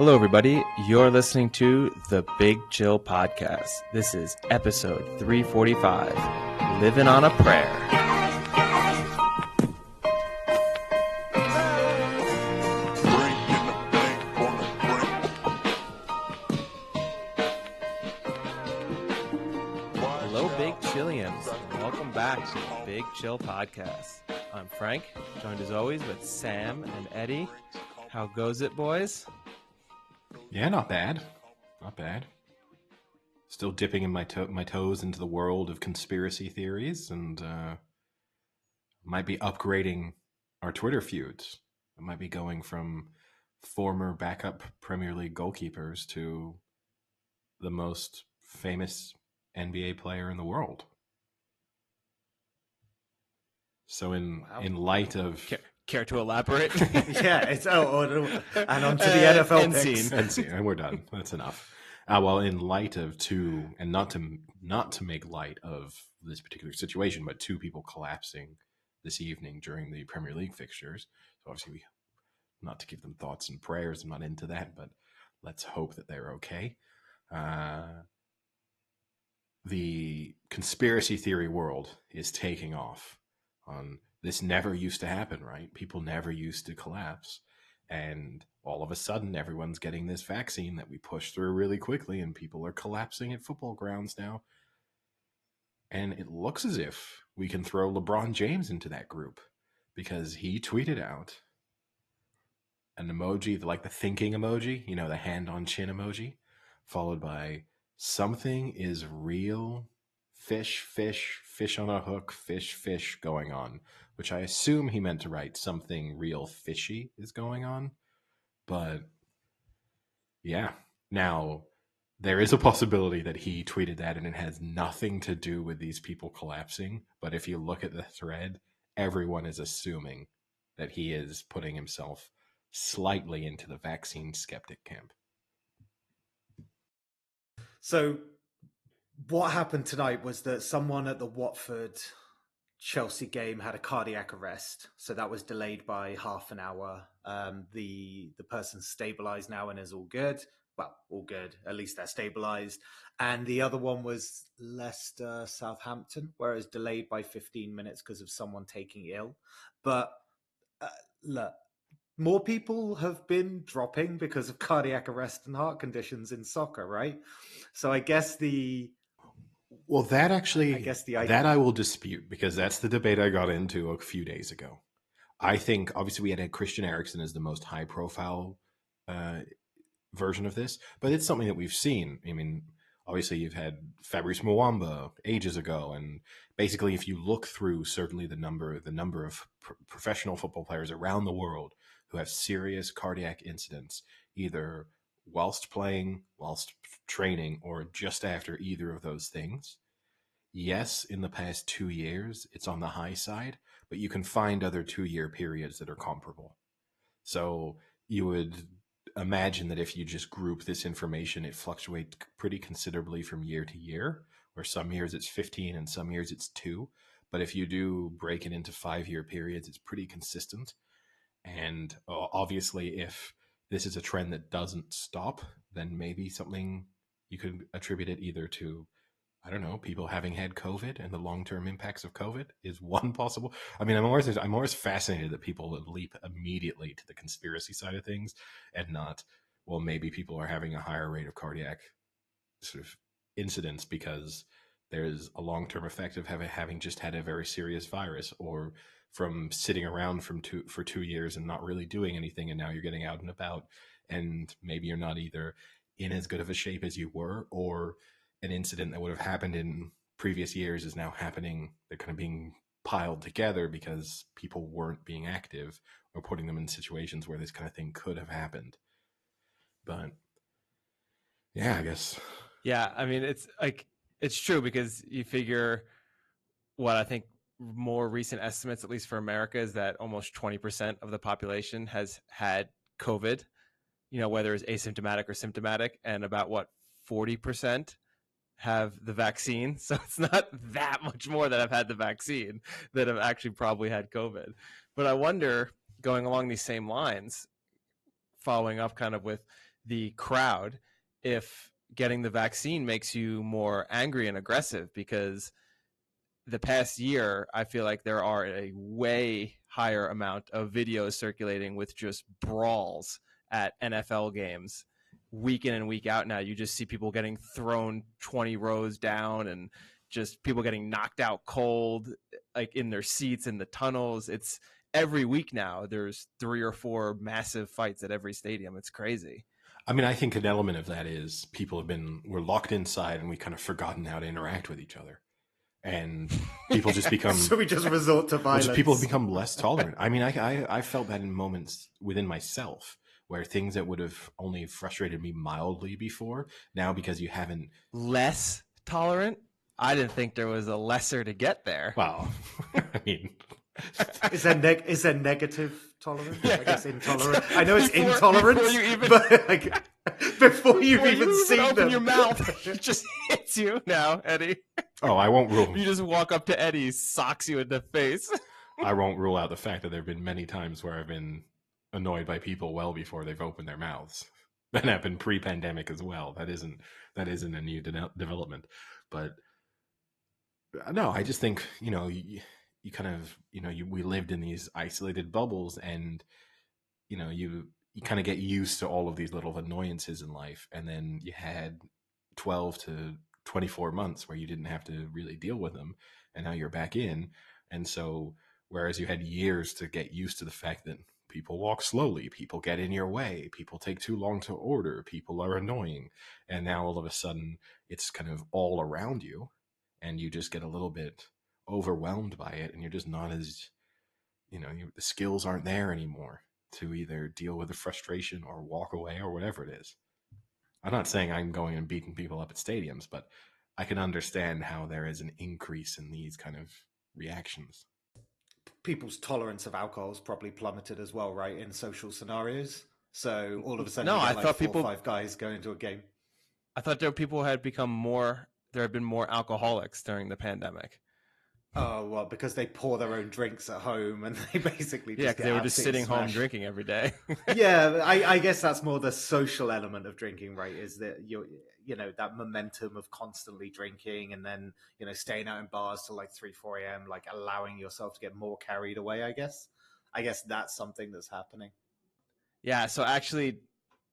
Hello, everybody. You're listening to the Big Chill Podcast. This is episode 345, Living on a Prayer. Hello, Big Chillians. Welcome back to the Big Chill Podcast. I'm Frank, joined as always with Sam and Eddie. How goes it, boys? Yeah, not bad. Not bad. Still dipping in my toes into the world of conspiracy theories, and might be upgrading our Twitter feuds. I might be going from former backup Premier League goalkeepers to the most famous NBA player in the world. So in light of... Care to elaborate? Yeah, it's and on to the NFL picks. And we're done. That's enough. Well, in light of two, and not to make light of this particular situation, but two people collapsing this evening during the Premier League fixtures. So obviously, not to give them thoughts and prayers. I'm not into that, but let's hope that they're okay. The conspiracy theory world is taking off on... This never used to happen, right? People never used to collapse. And all of a sudden, everyone's getting this vaccine that we pushed through really quickly, and people are collapsing at football grounds now. And it looks as if we can throw LeBron James into that group, because he tweeted out an emoji, like the thinking emoji, you know, the hand on chin emoji, followed by something is real, fish on a hook, fish going on, which I assume he meant to write something real fishy is going on. But yeah, now there is a possibility that he tweeted that and it has nothing to do with these people collapsing. But if you look at the thread, everyone is assuming that he is putting himself slightly into the vaccine skeptic camp. So what happened tonight was that someone at the Watford Chelsea game had a cardiac arrest, so that was delayed by half an hour. The person's stabilized now and is all good. Well, all good. At least they're stabilized. And the other one was Leicester Southampton, where it was delayed by 15 minutes because of someone taking ill. But look, more people have been dropping because of cardiac arrest and heart conditions in soccer, right? So I guess Well, that actually, that I will dispute, because that's the debate I got into a few days ago. I think, obviously, we had Christian Eriksen as the most high-profile version of this, but it's something that we've seen. I mean, obviously, you've had Fabrice Muamba ages ago, and basically, if you look through certainly the number of professional football players around the world who have serious cardiac incidents, either whilst playing, whilst training, or just after either of those things. Yes, in the past 2 years, it's on the high side, but you can find other 2-year periods that are comparable. So you would imagine that if you just group this information, it fluctuates pretty considerably from year to year, where some years it's 15 and some years it's 2. But if you do break it into 5-year periods, it's pretty consistent. And obviously, if this is a trend that doesn't stop, then maybe something you could attribute it either to, I don't know, people having had COVID and the long-term impacts of COVID is one possible. I mean, I'm always fascinated that people would leap immediately to the conspiracy side of things and not, well, maybe people are having a higher rate of cardiac sort of incidents because there's a long-term effect of having just had a very serious virus, or from sitting around for 2 years and not really doing anything, and now you're getting out and about, and maybe you're not either in as good of a shape as you were, or an incident that would have happened in previous years is now happening. They're kind of being piled together because people weren't being active or putting them in situations where this kind of thing could have happened. But yeah, I guess. Yeah, I mean, it's true, because you figure what I think more recent estimates, at least for America, is that almost 20% of the population has had COVID, whether it's asymptomatic or symptomatic, and about 40% have the vaccine. So it's not that much more that have had the vaccine that have actually probably had COVID. But I wonder, going along these same lines, following up kind of with the crowd if getting the vaccine makes you more angry and aggressive, because the past year, I feel like there are a way higher amount of videos circulating with just brawls at NFL games week in and week out. Now you just see people getting thrown 20 rows down and just people getting knocked out cold, like in their seats in the tunnels. It's every week now. There's 3 or 4 massive fights at every stadium. It's crazy. I mean, I think an element of that is we're locked inside and we kind of forgotten how to interact with each other. And people just become so we just resort to violence. People have become less tolerant. I mean, I felt that in moments within myself where things that would have only frustrated me mildly before, now because you haven't less tolerant. I didn't think there was a lesser to get there. Well, I mean, is there negative tolerance? Yeah. I guess intolerant. I know it's intolerance, but like before you've even seen open them, your mouth, it just hits you now, Eddie. Oh, I won't rule. You just walk up to Eddie, socks you in the face. I won't rule out the fact that there have been many times where I've been annoyed by people well before they've opened their mouths. That happened pre-pandemic as well. That isn't a new development, but no, I just think you kind of we lived in these isolated bubbles, and you kind of get used to all of these little annoyances in life, and then you had 12 to 24 months where you didn't have to really deal with them, and now you're back in. And so whereas you had years to get used to the fact that people walk slowly, people get in your way, people take too long to order, people are annoying, and now all of a sudden it's kind of all around you, and you just get a little bit overwhelmed by it, and you're just not as the skills aren't there anymore to either deal with the frustration or walk away or whatever it is. I'm not saying I'm going and beating people up at stadiums, but I can understand how there is an increase in these kind of reactions. People's tolerance of alcohol has probably plummeted as well, right, in social scenarios. So all of a sudden, no, you get I thought 4 or 5 guys going into a game. I thought there had been more alcoholics during the pandemic. Oh, well, because they pour their own drinks at home and they basically just because they were just sitting home drinking every day. Yeah, I guess that's more the social element of drinking, right? Is that that momentum of constantly drinking and then staying out in bars till like 3-4 a.m., like allowing yourself to get more carried away. I guess that's something that's happening. Yeah. So actually,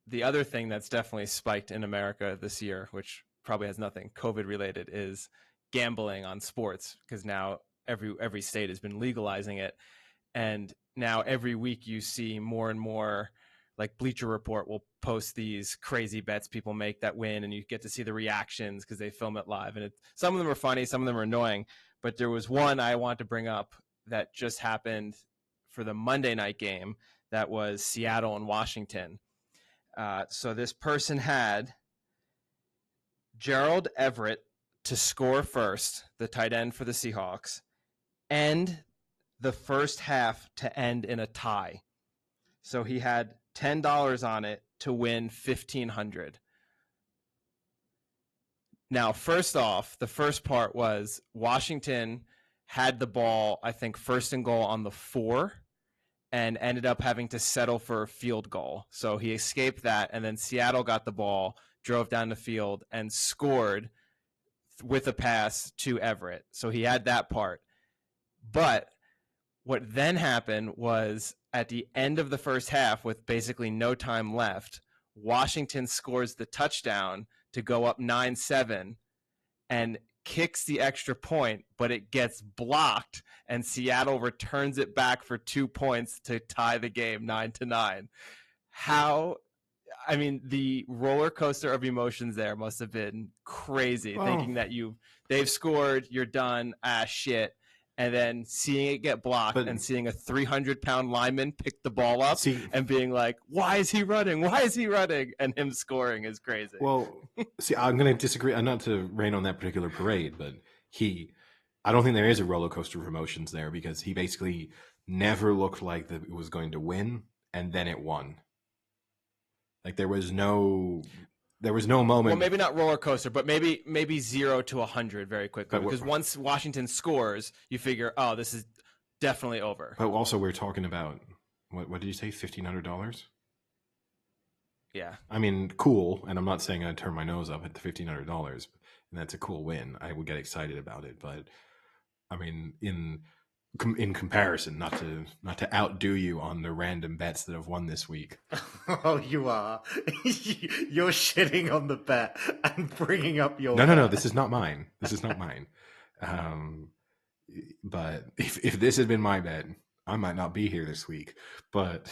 the other thing that's definitely spiked in America this year, which probably has nothing COVID related, is gambling on sports, because now every state has been legalizing it, and now every week you see more and more, like Bleacher Report will post these crazy bets people make that win, and you get to see the reactions because they film it live, and some of them are funny, some of them are annoying, but there was one I want to bring up that just happened for the Monday night game. That was Seattle and Washington. So this person had Gerald Everett to score first, the tight end for the Seahawks, and the first half to end in a tie. So he had $10 on it to win $1,500. Now, first off, the first part was Washington had the ball, I think, first and goal on the 4, and ended up having to settle for a field goal. So he escaped that, and then Seattle got the ball, drove down the field, and scored with a pass to Everett. So he had that part. But what then happened was at the end of the first half, with basically no time left, Washington scores the touchdown to go up 9-7 and kicks the extra point, but it gets blocked, and Seattle returns it back for 2 points to tie the game 9-9. I mean, the roller coaster of emotions there must have been crazy, thinking that they've scored, you're done, shit. And then seeing it get blocked and seeing a 300-pound lineman pick the ball up and being like, why is he running? Why is he running? And him scoring is crazy. Well, I'm going to disagree. Not to rain on that particular parade, but I don't think there is a roller coaster of emotions there, because he basically never looked like it was going to win, and then it won. Like there was no moment. Well, maybe not roller coaster, but maybe 0 to 100 very quickly. Because once Washington scores, you figure, oh, this is definitely over. But also, we're talking about what did you say? $1,500. Yeah. I mean, cool. And I'm not saying I'd turn my nose up at the $1,500, and that's a cool win. I would get excited about it, but I mean, in comparison, not to outdo you on the random bets that have won this week. Oh, you are. You're shitting on the bet and bringing up your No. bet. This is not mine. But if this had been my bet, I might not be here this week. But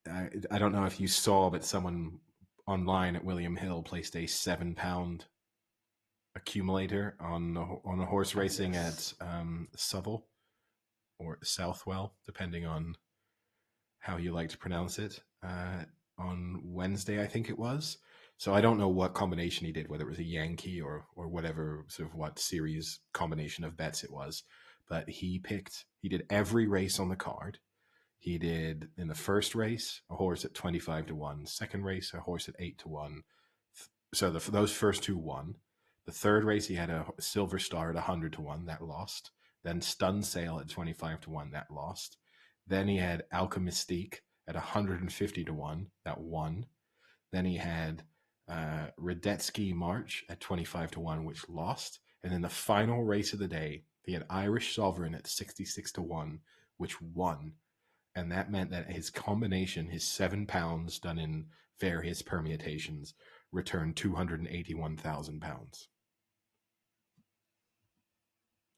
I don't know if you saw, but someone online at William Hill placed a £7 accumulator on a horse racing at Southwell or Southwell, depending on how you like to pronounce it, on Wednesday, I think it was. So I don't know what combination he did, whether it was a Yankee or whatever sort of what series combination of bets it was. But he did every race on the card. He did, in the first race, a horse at 25 to 1. Second race, a horse at 8 to 1. So those first two won. The third race, he had a Silver Star at 100 to 1. That lost. Then Stun Sail at 25 to 1. That lost. Then he had Alchemistique at 150 to 1. That won. Then he had Radetzky March at 25 to 1, which lost. And then the final race of the day, he had Irish Sovereign at 66 to 1, which won. And that meant that his combination, his £7 done in various permutations, returned £281,000.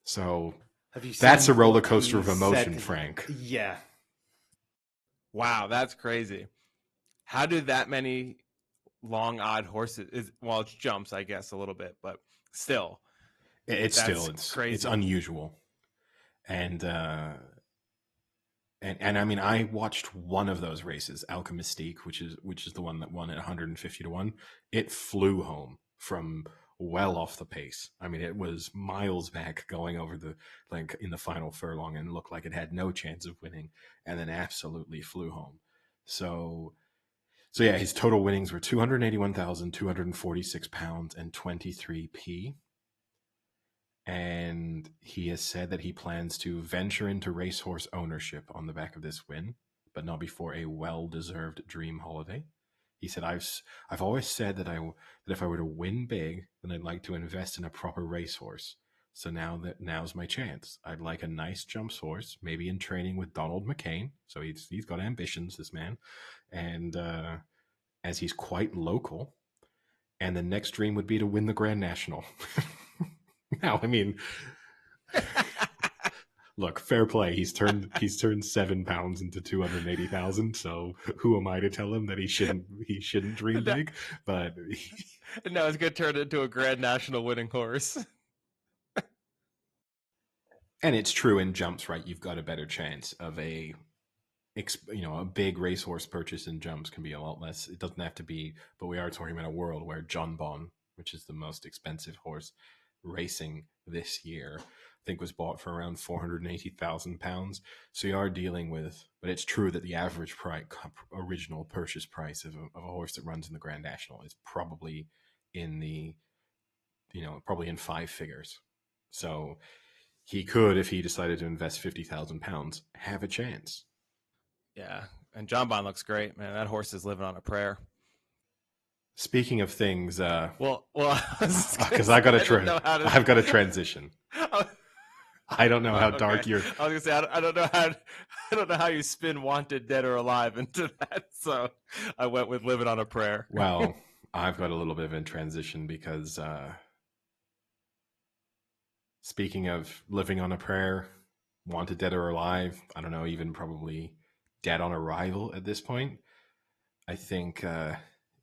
So that's a roller coaster of emotion, Frank. Yeah. Wow, that's crazy. How do that many long odd horses? Well, it's jumps, I guess, a little bit, but still, it's crazy. It's unusual. And I mean, I watched one of those races, Alchemistique, which is the one that won at 150 to 1. It flew home from well off the pace. I mean, it was miles back going over in the final furlong and looked like it had no chance of winning, and then absolutely flew home. So yeah, his total winnings were £281,246 and 23p. And he has said that he plans to venture into racehorse ownership on the back of this win, but not before a well-deserved dream holiday. He said, "I've always said that if I were to win big, then I'd like to invest in a proper racehorse. So now's my chance. I'd like a nice jumps horse, maybe in training with Donald McCain. So he's got ambitions, this man, and as he's quite local, and the next dream would be to win the Grand National." Now, I mean, look, fair play. He's turned £7 into 280,000. So who am I to tell him that he shouldn't dream big? But now it's going to turn into a Grand National winning horse. And it's true in jumps, right? You've got a better chance of a big racehorse purchase in jumps can be a lot less. It doesn't have to be, but we are talking about a world where John Bon, which is the most expensive horse racing this year, I think was bought for around £480,000. So you are dealing with, but it's true that the average original purchase price of a horse that runs in the Grand National is probably in probably in 5 figures. So he could, if he decided to invest £50,000, have a chance. Yeah, and John Bon looks great, man. That horse is living on a prayer. Speaking of things, well, because I've got to transition. I don't know how dark you're. I was gonna say I don't know how you spin Wanted, Dead or Alive into that. So I went with Living on a Prayer. Well, I've got a little bit of a transition because speaking of living on a prayer, Wanted, Dead or Alive, I don't know, even probably dead on arrival at this point. I think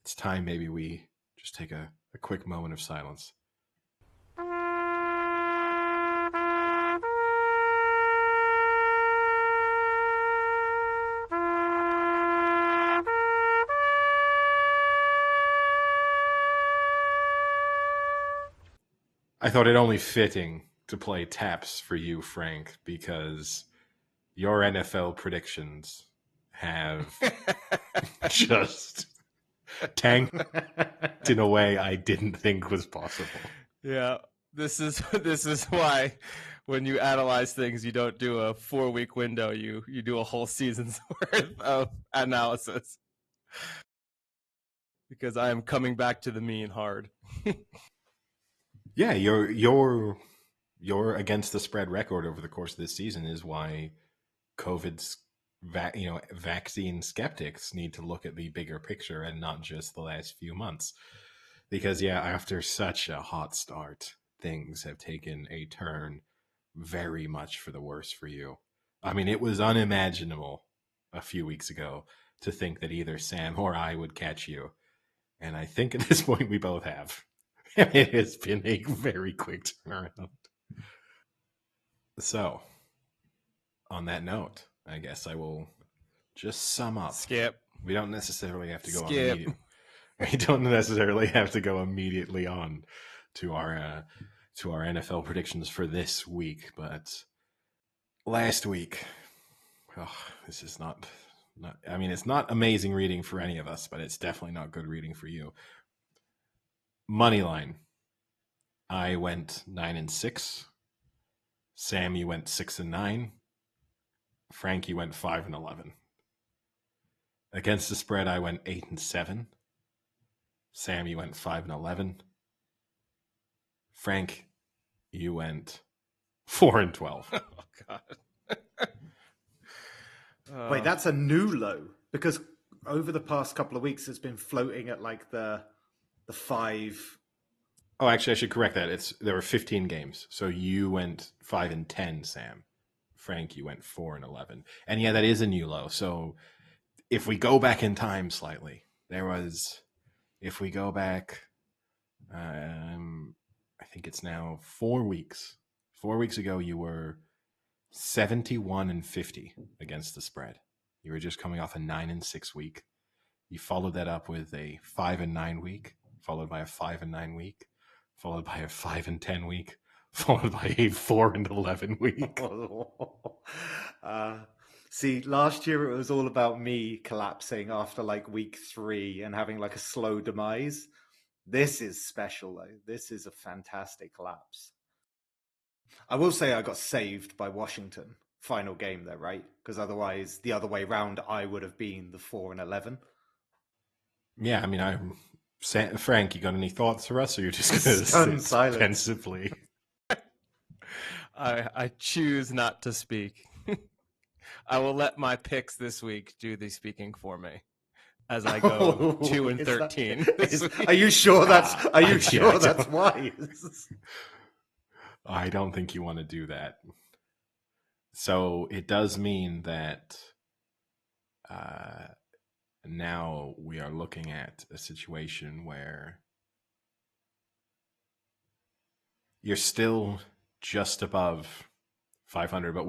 it's time maybe we just take a quick moment of silence. I thought it only fitting to play taps for you, Frank, because your NFL predictions have just tanked in a way I didn't think was possible. Yeah, this is why when you analyze things, you don't do a 4-week window. You do a whole season's worth of analysis. Because I am coming back to the mean hard. Yeah, your against the spread record over the course of this season is why COVID's vaccine skeptics need to look at the bigger picture and not just the last few months. Because after such a hot start, things have taken a turn very much for the worse for you. I mean, it was unimaginable a few weeks ago to think that either Sam or I would catch you. And I think at this point we both have. It has been a very quick turnaround. So, on that note, I guess I will just sum up. Skip. We don't necessarily have to go Skip. We don't necessarily have to go immediately on to our NFL predictions for this week, but last week, this is not. I mean, it's not amazing reading for any of us, but it's definitely not good reading for you. Moneyline. I went 9-6. Sam, you went 6-9. Frank, you went 5-11. Against the spread, I went 8-7. Sam, you went 5-11. Frank, you went 4-12. Oh God. Wait, that's a new low, because over the past couple of weeks it's been floating at like the 5. Oh, actually, I should correct that. There were 15 games, so you went 5-10, Sam. Frank, you went 4-11, and that is a new low. So if we go back in time slightly, if we go back, I think it's now 4 weeks. 4 weeks ago, you were 71-50 against the spread. You were just coming off a 9-6 week. You followed that up with a 5-9 week, followed by a 5-9 week, followed by a 5-10 week, followed by a 4-11 week. See, last year it was all about me collapsing after like week 3 and having like a slow demise. This is special though. This is a fantastic collapse. I will say I got saved by Washington. Final game there, right? Because otherwise, the other way round, I would have been the 4-11. Yeah, I mean, Frank, you got any thoughts for us, or you're just going to sit pensively? I choose not to speak. I will let my picks this week do the speaking for me, as I go 2-13. Are you sure that's? Are you sure that's wise? I don't think you want to do that. So it does mean that now we are looking at a situation where you're still just above 500, but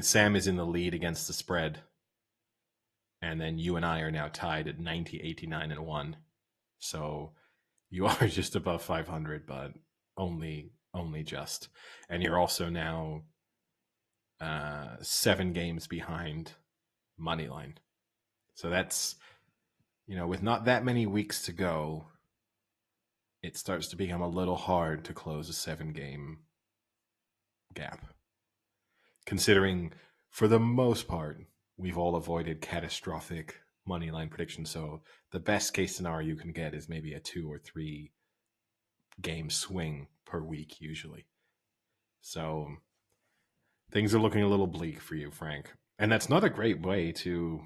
Sam is in the lead against the spread, and then you and I are now tied at 90, 89-1. So you are just above 500, but only just. And you're also now 7 games behind Moneyline. So that's, with not that many weeks to go, it starts to become a little hard to close a 7-game gap. Considering, for the most part, we've all avoided catastrophic Moneyline predictions. So the best case scenario you can get is maybe a 2 or 3 game swing per week, usually. So things are looking a little bleak for you, Frank. And that's not a great way to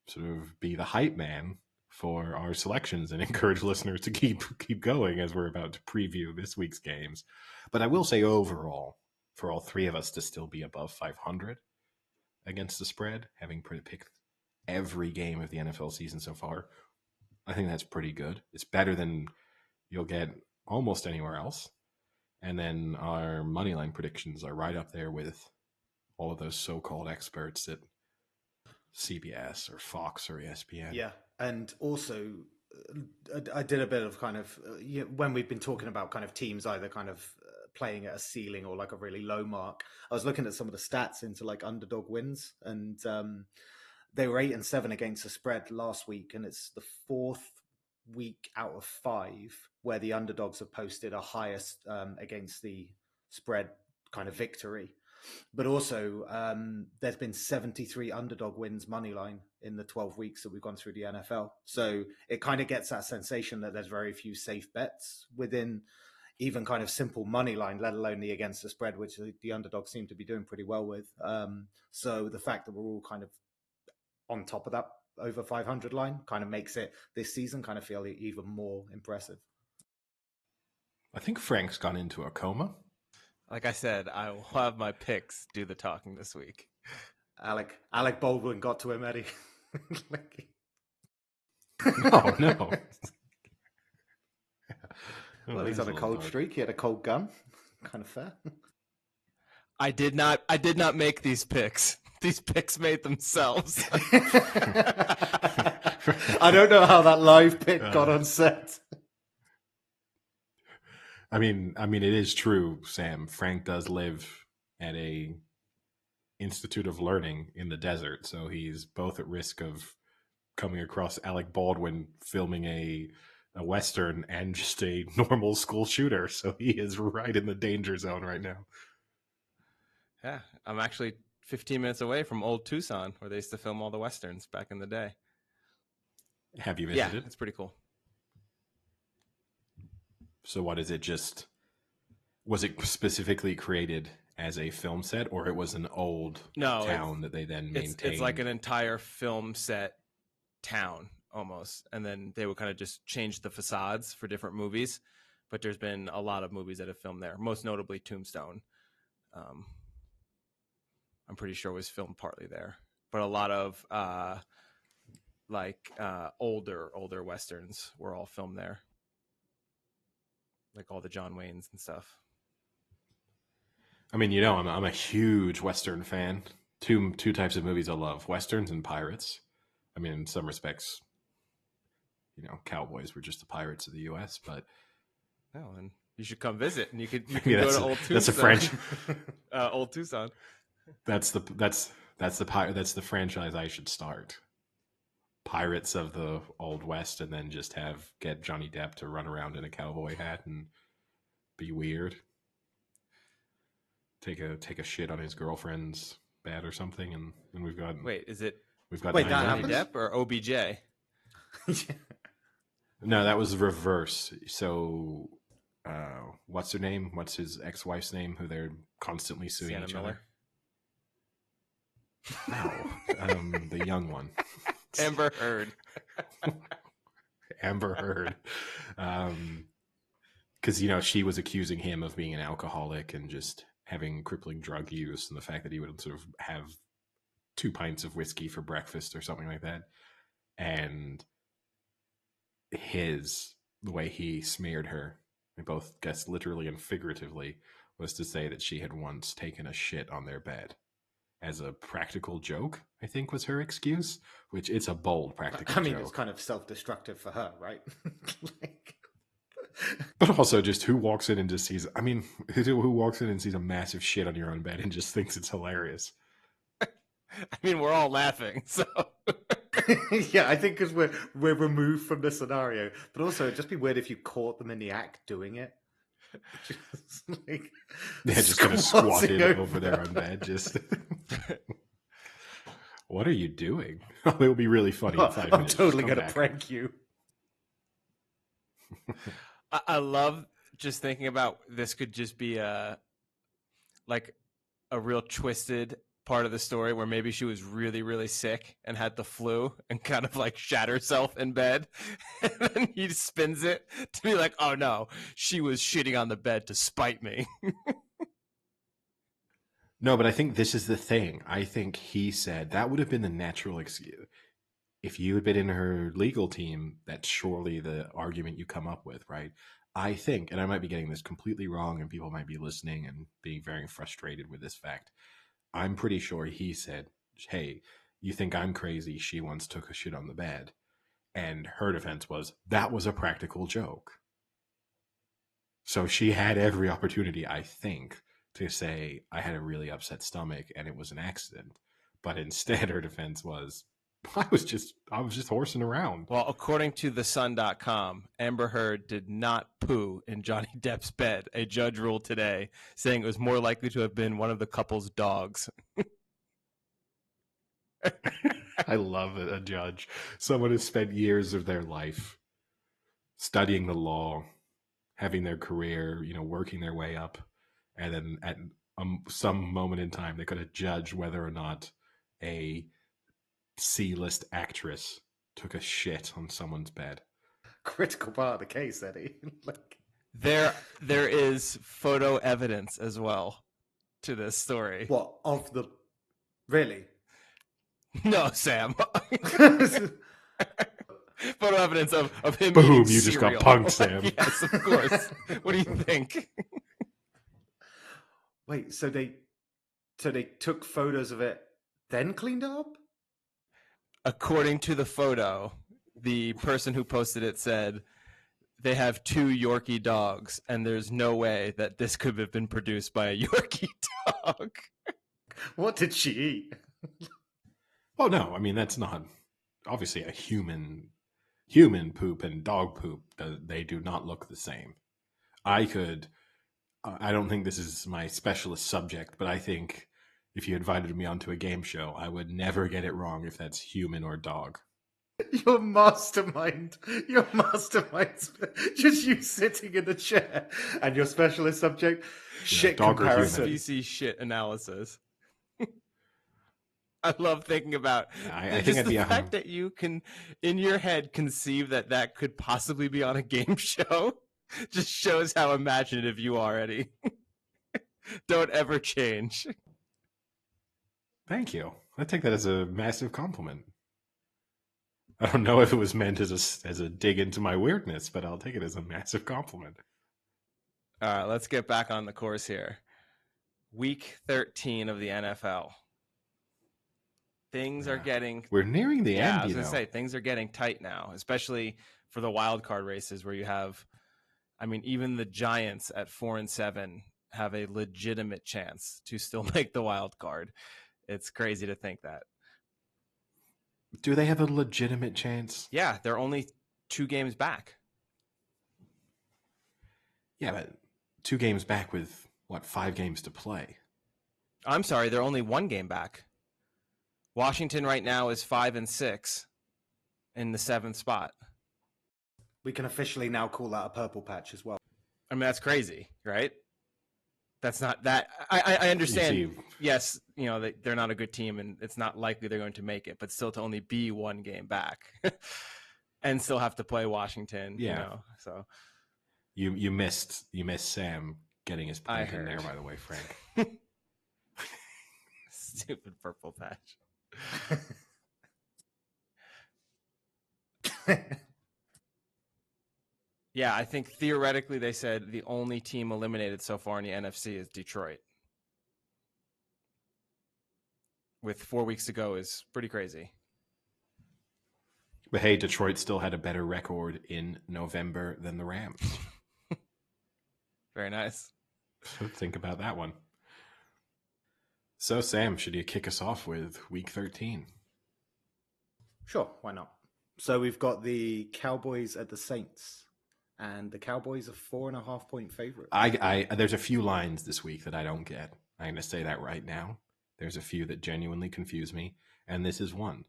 sort of be the hype man for our selections and encourage listeners to keep going as we're about to preview this week's games. But I will say overall, for all 3 of us to still be above 500 against the spread, having picked every game of the NFL season so far, I think that's pretty good. It's better than you'll get almost anywhere else. And then our Moneyline predictions are right up there with all of those so-called experts at CBS or Fox or ESPN. Yeah, and also I did a bit of kind of when we've been talking about kind of teams either kind of playing at a ceiling or like a really low mark. I was looking at some of the stats into like underdog wins, and they were 8-7 against the spread last week, and it's the 4th week out of 5 where the underdogs have posted a highest against the spread kind of victory. But also, there's been 73 underdog wins money line in the 12 weeks that we've gone through the NFL. So it kind of gets that sensation that there's very few safe bets within even kind of simple money line, let alone the against the spread, which the underdogs seem to be doing pretty well with. So the fact that we're all kind of on top of that over 500 line kind of makes it this season kind of feel even more impressive. I think Frank's gone into a coma. Like I said, I will have my picks do the talking this week. Alec Baldwin got to him, Eddie. No. Well, he's on a cold streak. He had a cold gun. Kind of fair. I did not make these picks. These picks made themselves. I don't know how that live pick got on set. I mean, it is true, Sam. Frank does live at a Institute of Learning in the desert, so he's both at risk of coming across Alec Baldwin filming a Western and just a normal school shooter. So he is right in the danger zone right now. Yeah, I'm actually 15 minutes away from old Tucson, where they used to film all the Westerns back in the day. Have you visited? Yeah, it's pretty cool. So what is it? Was it specifically created as a film set, or it was an old town that they then maintained? It's like an entire film set town almost, and then they would kind of just change the facades for different movies. But there's been a lot of movies that have filmed there, most notably Tombstone. I'm pretty sure was filmed partly there, but a lot of older Westerns were all filmed there. Like all the John Waynes and stuff. I mean, I'm a huge Western fan. Two types of movies I love: Westerns and pirates. I mean, in some respects, cowboys were just the pirates of the U.S. But and you should come visit, and you can go to Old Tucson. That's a French Old Tucson. That's the franchise I should start. Pirates of the Old West, and then just get Johnny Depp to run around in a cowboy hat and be weird. Take a shit on his girlfriend's bed or something, and we've got. Wait, is it? We've got Johnny Depp or OBJ? No, that was reverse. So, what's her name? What's his ex-wife's name? Who they're constantly suing Sienna each Miller? other. No, the young one. Amber Heard. Amber Heard. Because, she was accusing him of being an alcoholic and just having crippling drug use, and the fact that he would sort of have 2 pints of whiskey for breakfast or something like that. And the way he smeared her, I both guess literally and figuratively, was to say that she had once taken a shit on their bed. As a practical joke, I think was her excuse, which it's a bold practical joke. It's kind of self-destructive for her, right? But also just who walks in and just sees, who walks in and sees a massive shit on your own bed and just thinks it's hilarious? We're all laughing, so. Yeah, I think because we're removed from the scenario. But also, it'd just be weird if you caught them in the act doing it. Just kind of squatted over their own bed. Just, what are you doing? It'll be really funny in 5 minutes. I'm totally going to prank you. I love just thinking about this could just be a real twisted part of the story where maybe she was really, really sick and had the flu and kind of shat herself in bed. And then he spins it to be like, oh no, she was shitting on the bed to spite me. No, but I think this is the thing. I think he said that would have been the natural excuse. If you had been in her legal team, that's surely the argument you come up with, right? I think, and I might be getting this completely wrong and people might be listening and being very frustrated with this fact. I'm pretty sure he said, hey, you think I'm crazy? She once took a shit on the bed. And her defense was, that was a practical joke. So she had every opportunity, I think, to say, I had a really upset stomach and it was an accident. But instead, her defense was, I was just horsing around. Well, according to thesun.com, Amber Heard did not poo in Johnny Depp's bed. A judge ruled today, saying it was more likely to have been one of the couple's dogs. I love it, a judge. Someone who spent years of their life studying the law, having their career, working their way up, and then at some moment in time, they could have judged whether or not a C-list actress took a shit on someone's bed. Critical part of the case, Eddie. There is photo evidence as well to this story. What of the really? No, Sam. Photo evidence of him. Boom! Eating You just cereal. got punked, Sam. Yes, of course. What do you think? Wait, so they took photos of it, then cleaned it up? According to the photo, the person who posted it said they have 2 Yorkie dogs, and there's no way that this could have been produced by a Yorkie dog. What did she eat? Oh no, I mean that's not obviously a human poop and dog poop. They do not look the same. I don't think this is my specialist subject, but I think if you invited me onto a game show, I would never get it wrong if that's human or dog. Your mastermind. Just you sitting in the chair and your specialist subject, shit dog or comparison. BC shit analysis. I love thinking about I just think the fact that you can, in your head, conceive that could possibly be on a game show. Just shows how imaginative you are, Eddie. Don't ever change. Thank you. I take that as a massive compliment. I don't know if it was meant as a dig into my weirdness, but I'll take it as a massive compliment. All right, let's get back on the course here. Week 13 of the NFL. Things are getting... We're nearing the end, I was going to say, things are getting tight now, especially for the wild card races where you have... I mean, even the Giants at 4-7 have a legitimate chance to still make the wild card. It's crazy to think that. Do they have a legitimate chance? Yeah, they're only 2 games back. Yeah, but 2 games back with, 5 games to play? I'm sorry, they're only 1 game back. Washington right now is 5-6 in the 7th spot. We can officially now call that a purple patch as well. I mean, that's crazy, right? That's not that. I understand. Yes, they're not a good team, and it's not likely they're going to make it. But still, to only be 1 game back, and still have to play Washington. Yeah. So you missed Sam getting his point in there. By the way, Frank. Stupid purple patch. Yeah, I think theoretically they said the only team eliminated so far in the NFC is Detroit. With 4 weeks to go is pretty crazy. But hey, Detroit still had a better record in November than the Rams. Very nice. Think about that one. So, Sam, should you kick us off with Week 13? Sure, why not? So we've got the Cowboys at the Saints. And the Cowboys are 4.5-point favorites. There's a few lines this week that I don't get. I'm going to say that right now. There's a few that genuinely confuse me, and this is one.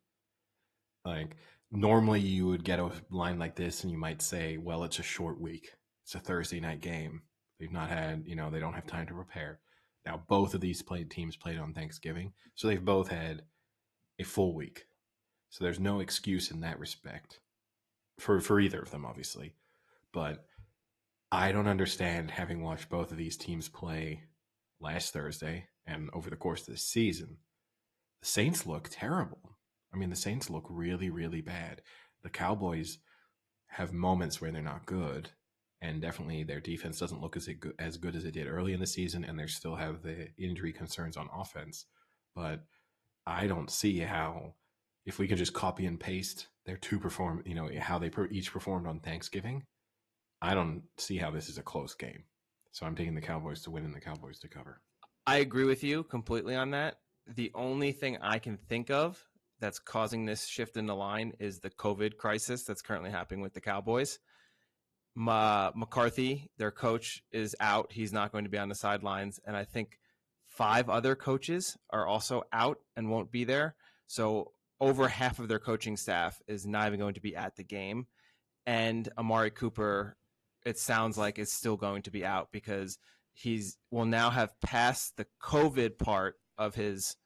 Like, normally you would get a line like this, and you might say, well, it's a short week. It's a Thursday night game. They've not had, they don't have time to prepare. Now, both of these teams played on Thanksgiving, so they've both had a full week. So there's no excuse in that respect for either of them, obviously. But I don't understand, having watched both of these teams play last Thursday and over the course of the season, the Saints look terrible. I mean, the Saints look really, really bad. The Cowboys have moments where they're not good, and definitely their defense doesn't look as good as it did early in the season, and they still have the injury concerns on offense. But I don't see how, if we could just copy and paste their how they each performed on Thanksgiving, I don't see how this is a close game. So I'm taking the Cowboys to win and the Cowboys to cover. I agree with you completely on that. The only thing I can think of that's causing this shift in the line is the COVID crisis that's currently happening with the Cowboys. McCarthy, their coach, is out. He's not going to be on the sidelines. And I think 5 other coaches are also out and won't be there. So over half of their coaching staff is not even going to be at the game. And Amari Cooper, it sounds like, is still going to be out because will now have passed the COVID part of his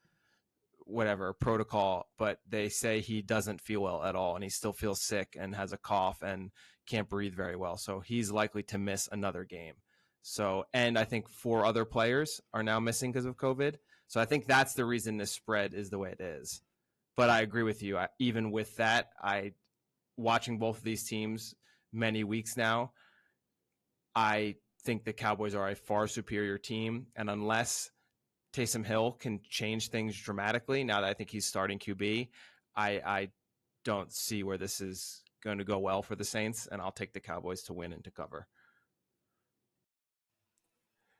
whatever protocol, but they say he doesn't feel well at all, and he still feels sick and has a cough and can't breathe very well. So he's likely to miss another game. So, and I think 4 other players are now missing because of COVID. So I think that's the reason this spread is the way it is. But I agree with you. Even with that, watching both of these teams many weeks now, I think the Cowboys are a far superior team. And unless Taysom Hill can change things dramatically, now that I think he's starting QB, I don't see where this is going to go well for the Saints, and I'll take the Cowboys to win and to cover.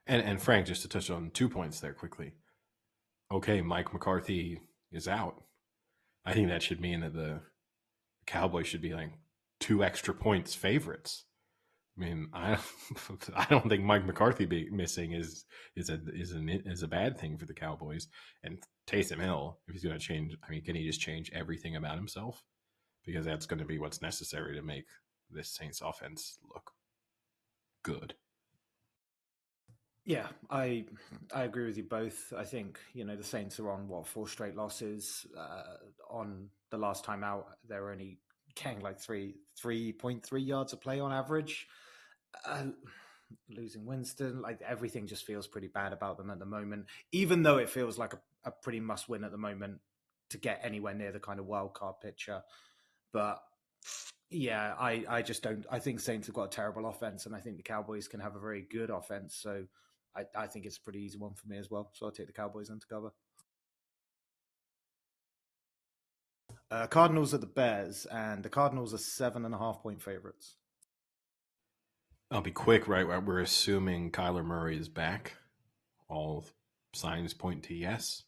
And Frank, just to touch on 2 points there quickly. Okay, Mike McCarthy is out. I think that should mean that the Cowboys should be like 2 extra points favorites. I mean, I don't think Mike McCarthy missing is a bad thing for the Cowboys. And Taysom Hill, if he's going to change, I mean, can he just change everything about himself? Because that's going to be what's necessary to make this Saints offense look good. Yeah, I agree with you both. I think, the Saints are on 4 straight losses. On the last time out, they were only getting like 3.3 yards a play on average. Losing Winston, like everything just feels pretty bad about them at the moment, even though it feels like a pretty must win at the moment to get anywhere near the kind of wild card picture. But yeah, I just don't. I think Saints have got a terrible offense, and I think the Cowboys can have a very good offense. So I think it's a pretty easy one for me as well. So I'll take the Cowboys into cover. Cardinals are the Bears, and the Cardinals are 7.5-point favorites. I'll be quick, right? We're assuming Kyler Murray is back. All signs point to yes,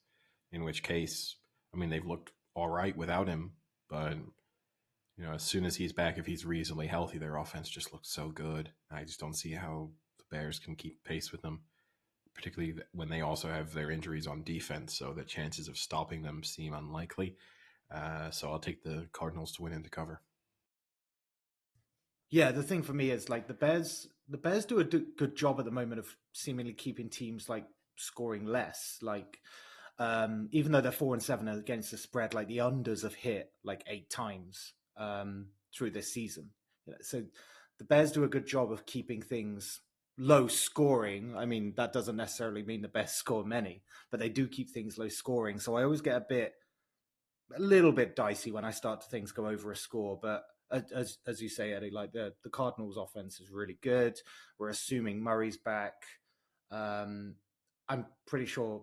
in which case, I mean, they've looked all right without him, but as soon as he's back, if he's reasonably healthy, their offense just looks so good. I just don't see how the Bears can keep pace with them, particularly when they also have their injuries on defense, so the chances of stopping them seem unlikely. So I'll take the Cardinals to win and to cover. Yeah, the thing for me is like the Bears do a good job at the moment of seemingly keeping teams like scoring less. Like even though they're 4-7 against the spread, like the unders have hit like 8 times through this season. So the Bears do a good job of keeping things low scoring. I mean, that doesn't necessarily mean the Bears score many, but they do keep things low scoring. So I always get a little bit dicey when I start to things go over a score. But as you say, Eddie, like the Cardinals offense is really good. We're assuming Murray's back. I'm pretty sure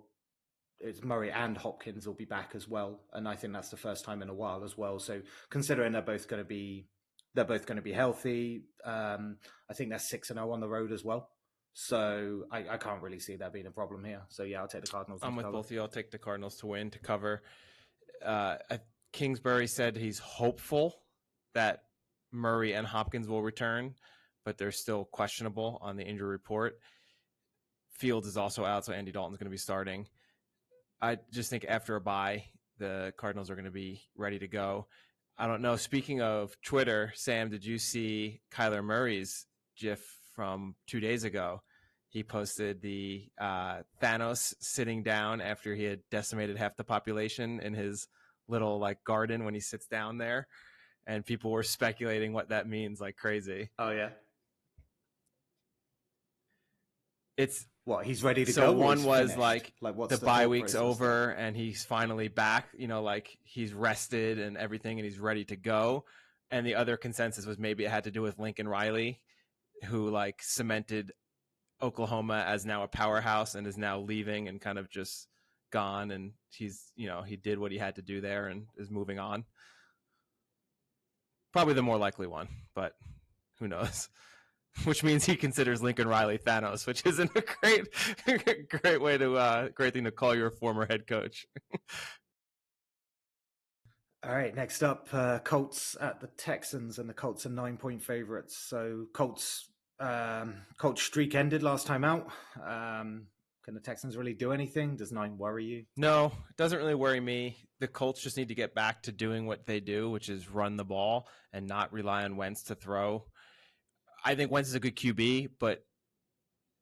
it's Murray and Hopkins will be back as well, and I think that's the first time in a while as well. So considering they're both going to be healthy, I think they're 6-0 on the road as well. So I can't really see that being a problem here. So yeah, I'll take the Cardinals. I'm with both of you. I'll take the Cardinals to win, to cover. Kingsbury said he's hopeful that Murray and Hopkins will return, but they're still questionable on the injury report. Fields is also out, so Andy Dalton's going to be starting. I just think after a bye, the Cardinals are going to be ready to go. I don't know. Speaking of Twitter, Sam, did you see Kyler Murray's GIF from 2 days ago? He posted the Thanos sitting down after he had decimated half the population in his little like garden when he sits down there. And people were speculating what that means like crazy. Oh, yeah. It's what he's ready to go. So one was finished? like the bye week's over and he's finally back, like he's rested and everything and he's ready to go. And the other consensus was maybe it had to do with Lincoln Riley, who like cemented Oklahoma as now a powerhouse and is now leaving and kind of just gone. And he's, he did what he had to do there and is moving on. Probably the more likely one, but who knows? Which means he considers Lincoln Riley Thanos, which isn't a great way to great thing to call your former head coach. All right, next up, Colts at the Texans, and the Colts are 9-point favorites. So Colts streak ended last time out. Can the Texans really do anything? Does 9 worry you? No, it doesn't really worry me. The Colts just need to get back to doing what they do, which is run the ball and not rely on Wentz to throw. I think Wentz is a good QB, but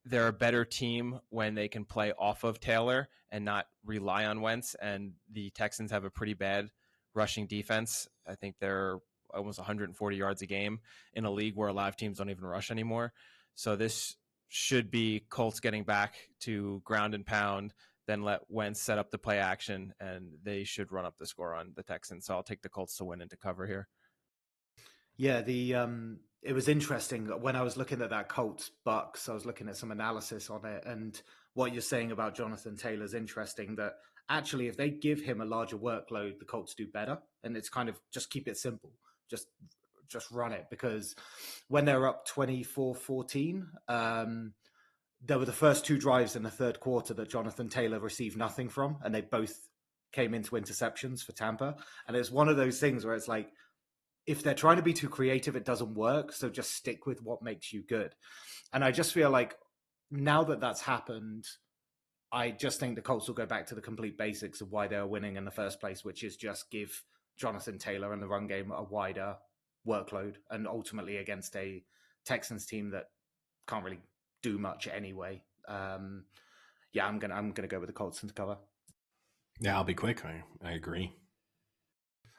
they're a better team when they can play off of Taylor and not rely on Wentz. And the Texans have a pretty bad rushing defense. I think they're almost 140 yards a game in a league where a lot of teams don't even rush anymore. So this should be Colts getting back to ground and pound, then let Wentz set up the play action, and they should run up the score on the Texans. So I'll take the Colts to win and to cover here. Yeah, it was interesting when I was looking at that Colts Bucks. I was looking at some analysis on it, and what you're saying about Jonathan Taylor is interesting. That actually, if they give him a larger workload, the Colts do better. And it's kind of just keep it simple, just run it, because when they're up 24-14, there were the first 2 drives in the third quarter that Jonathan Taylor received nothing from, and they both came into interceptions for Tampa. And it's one of those things where it's like, if they're trying to be too creative, it doesn't work. So just stick with what makes you good. And I just feel like now that that's happened, I just think the Colts will go back to the complete basics of why they were winning in the first place, which is just give Jonathan Taylor and the run game a wider workload, and ultimately against a Texans team that can't really do much anyway. Yeah, I'm gonna go with the Colts to cover. Yeah, I'll be quick. I agree.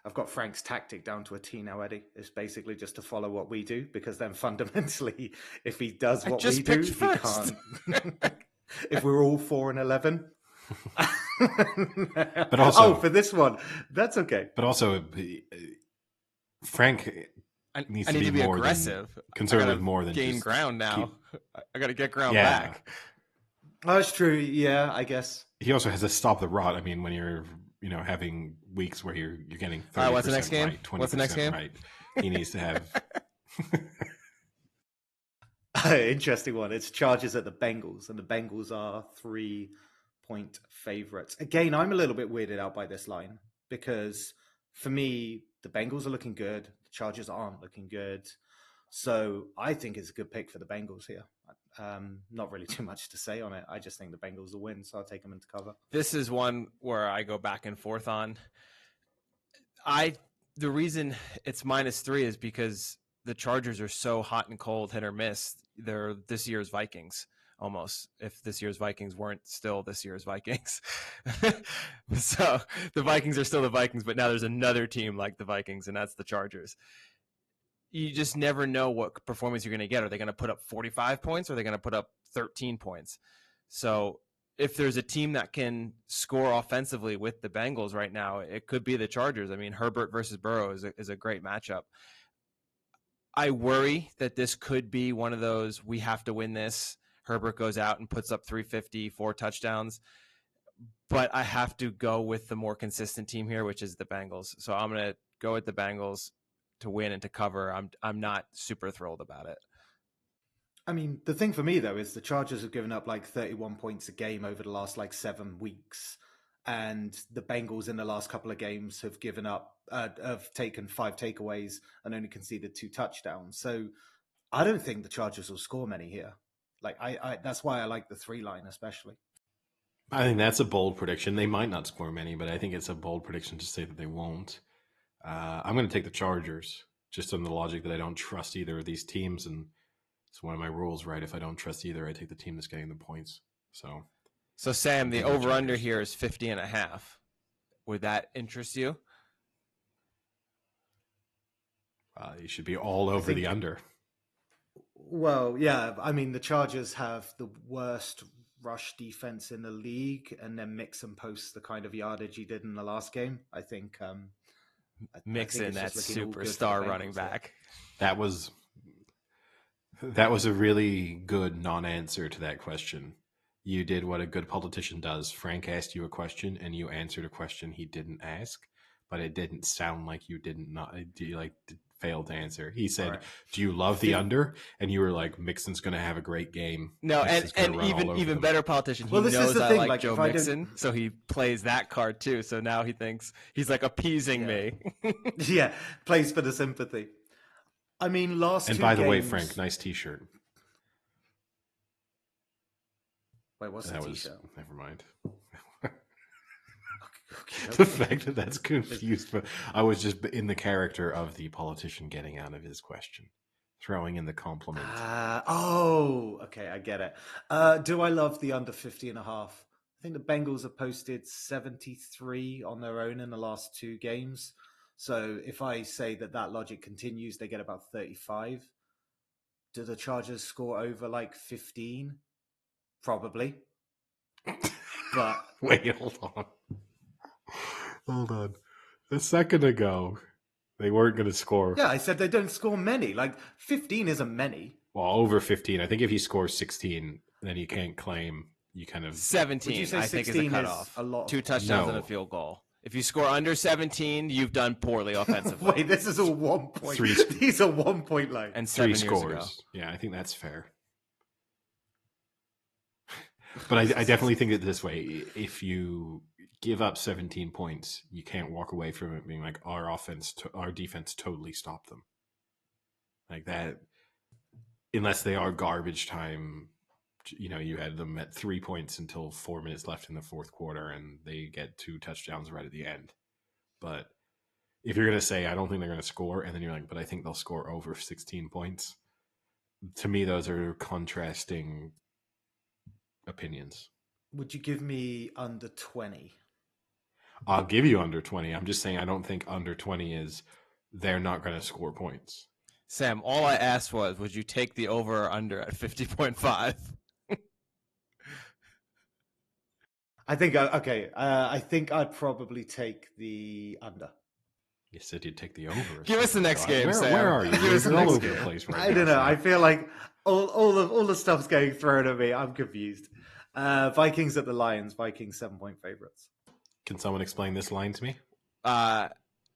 I've got Frank's tactic down to a T now, Eddie. It's basically just to follow what we do, because then fundamentally, if he does what we do, he can't. If we're all 4-11. But also, for this one, that's okay. But also, Frank needs to be more aggressive, conservative, more than gain just ground now. I got to get ground back. Oh, that's true. Yeah, I guess he also has to stop the rot. I mean, when you're having weeks where you're getting 30% what's the next game? right, 20% what's the next game? Right, he needs to have. Interesting one. It's Chargers at the Bengals, and the Bengals are 3-point favorites. Again, I'm a little bit weirded out by this line, because for me, the Bengals are looking good. The Chargers aren't looking good. So I think it's a good pick for the Bengals here. Not really too much to say on it. I just think the Bengals will win, so I'll take them into cover. This is one where I go back and forth on. The reason it's -3 is because the Chargers are so hot and cold, hit or miss. They're this year's Vikings, almost, if this year's Vikings weren't still this year's Vikings. So the Vikings are still the Vikings, but now there's another team like the Vikings, and that's the Chargers. You just never know what performance you're going to get. Are they going to put up 45 points, or are they going to put up 13 points? So if there's a team that can score offensively with the Bengals right now, it could be the Chargers. I mean, Herbert versus Burrow is a great matchup. I worry that this could be one of those, we have to win this. Herbert goes out and puts up 350, 4 touchdowns. But I have to go with the more consistent team here, which is the Bengals. So I'm going to go with the Bengals to win and to cover. I'm not super thrilled about it. I mean, the thing for me, though, is the Chargers have given up like 31 points a game over the last 7 weeks. And the Bengals in the last couple of games have have taken 5 takeaways and only conceded 2 touchdowns. So I don't think the Chargers will score many here. That's why I like the 3 line, especially. I think that's a bold prediction. They might not score many, but I think it's a bold prediction to say that they won't. I'm going to take the Chargers, just on the logic that I don't trust either of these teams, and it's one of my rules, right? If I don't trust either, I take the team that's getting the points. So Sam, the over-under here is 50.5. Would that interest you? You should be all over the under. Well, yeah. I mean, the Chargers have the worst rush defense in the league, and then Mixon posts the kind of yardage he did in the last game. I think Mixon, that superstar running back. That was a really good non-answer to that question. You did what a good politician does. Frank asked you a question, and you answered a question he didn't ask. but it didn't sound like you failed to answer. He said, right. "Do you love the under?" And you were like, "Mixon's going to have a great game. No, Mixon's going and to run all over even them." better politician. He Well, this is knows the I thing, like like, Joe if I don't- Mixon, so he plays that card too. So now he thinks he's like appeasing Yeah. me. Yeah, plays for the sympathy. I mean, last And two by the way, games- Frank, nice T-shirt. Wait, what's the That T-shirt? was never mind. Okay. The fact that that's confused, but I was just in the character of the politician getting out of his question, throwing in the compliment. Okay, I get it. Do I love the under 50.5? I think the Bengals have posted 73 on their own in the last two games. So if I say that logic continues, they get about 35. Do the Chargers score over like 15? Probably. But Wait, hold on. A second ago, they weren't going to score. yeah, I said they don't score many. Like 15 isn't many. Well, over 15. I think if he scores 16, then you can't claim you kind of 17, Would you say I think, is 16 a is cutoff. a lot? 2 touchdowns and a No. field goal. If you score under 17, you've done poorly offensively. Wait, this is all 1 point. Three- These are 1 point lines. And 3 7 years scores. ago. Yeah, I think that's fair. But I definitely think that this way, if you give up 17 points, you can't walk away from it being like our defense totally stopped them. Like that, unless they are garbage time. You had them at 3 points until 4 minutes left in the fourth quarter, and they get 2 touchdowns right at the end. But if you're going to say, I don't think they're going to score, and then you're like, but I think they'll score over 16 points, to me, those are contrasting opinions. Would you give me under 20? I'll give you under 20. I'm just saying I don't think under 20 is they're not going to score points. Sam, all I asked was, would you take the over or under at 50.5? I think I think I'd probably take the under. You said you'd take the over. Give us the next game, Sam. Where are you? Give us the You're all next over the game. place right I now. don't know. Sam. I feel like all the stuff's getting thrown at me. I'm confused. Vikings at the Lions. Vikings 7-point favorites. Can someone explain this line to me?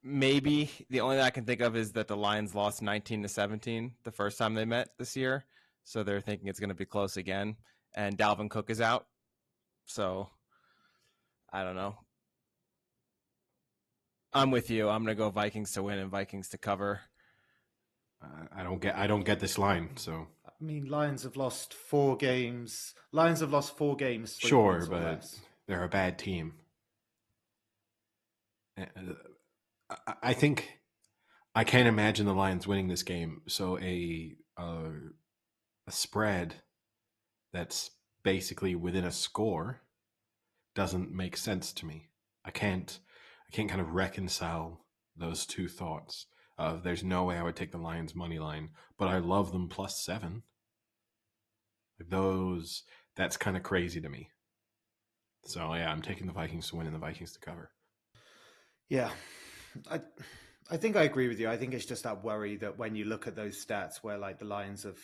Maybe the only thing I can think of is that the Lions lost 19-17 the first time they met this year, so they're thinking it's going to be close again. And Dalvin Cook is out, so I don't know. I'm with you. I'm going to go Vikings to win and Vikings to cover. I don't get this line. So I mean, Lions have lost 4 games. Lions have lost 4 games. 3 sure, points or but less. they're a bad team. I think I can't imagine the Lions winning this game. So a spread that's basically within a score doesn't make sense to me. I can't kind of reconcile those two thoughts of there's no way I would take the Lions money line, but I love them +7. That's kind of crazy to me. So yeah, I'm taking the Vikings to win and the Vikings to cover. Yeah, I think I agree with you. I think it's just that worry that when you look at those stats where like the Lions have,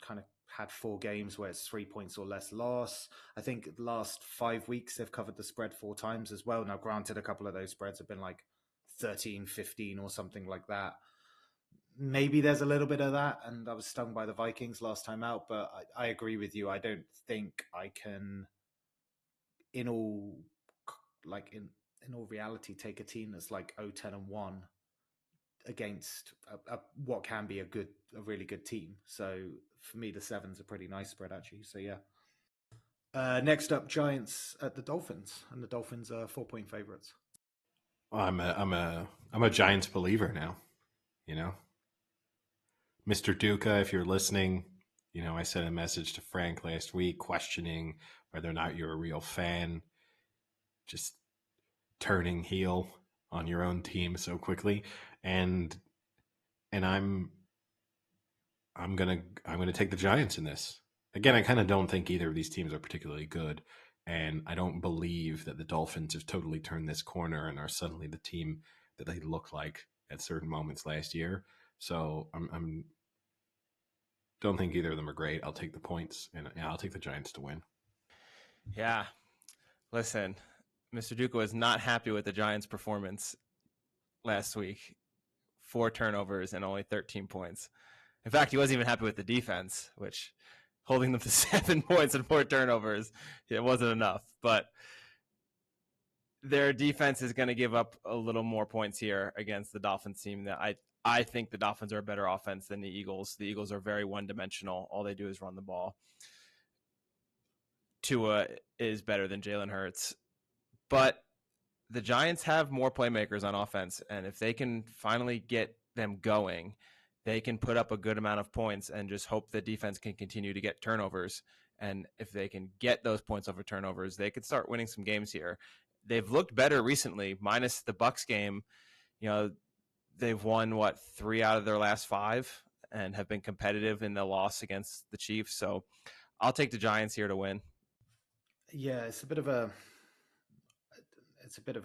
kind of had 4 games where it's 3 points or less loss. I think the last 5 weeks they've covered the spread 4 times as well. Now, granted, a couple of those spreads have been like 13, 15 or something like that. Maybe there's a little bit of that, and I was stung by the Vikings last time out, but I agree with you. I don't think I can, in all reality, take a team that's like 0-10-1 against what can be a really good team. So for me, the 7's a pretty nice spread actually. So yeah. Next up, Giants at the Dolphins, and the Dolphins are 4-point favorites. I'm a Giants believer now. Mr. Duca, if you're listening, I sent a message to Frank last week questioning whether or not you're a real fan. Just turning heel on your own team so quickly, and I'm gonna take the Giants in this. Again, I kind of don't think either of these teams are particularly good, and I don't believe that the Dolphins have totally turned this corner and are suddenly the team that they look like at certain moments last year. So I'm don't think either of them are great. I'll take the points, and I'll take the Giants to win. Yeah. Listen, Mr. Duca was not happy with the Giants' performance last week. 4 turnovers and only 13 points. In fact, he wasn't even happy with the defense, which holding them to 7 points and 4 turnovers, it wasn't enough. But their defense is going to give up a little more points here against the Dolphins team. That I think the Dolphins are a better offense than the Eagles. The Eagles are very one-dimensional. All they do is run the ball. Tua is better than Jalen Hurts. But the Giants have more playmakers on offense, and if they can finally get them going, they can put up a good amount of points and just hope the defense can continue to get turnovers. And if they can get those points over turnovers, they could start winning some games here. They've looked better recently, minus the Bucs game. You know, they've won, 3 out of their last 5 and have been competitive in the loss against the Chiefs. So I'll take the Giants here to win. Yeah, it's a bit of a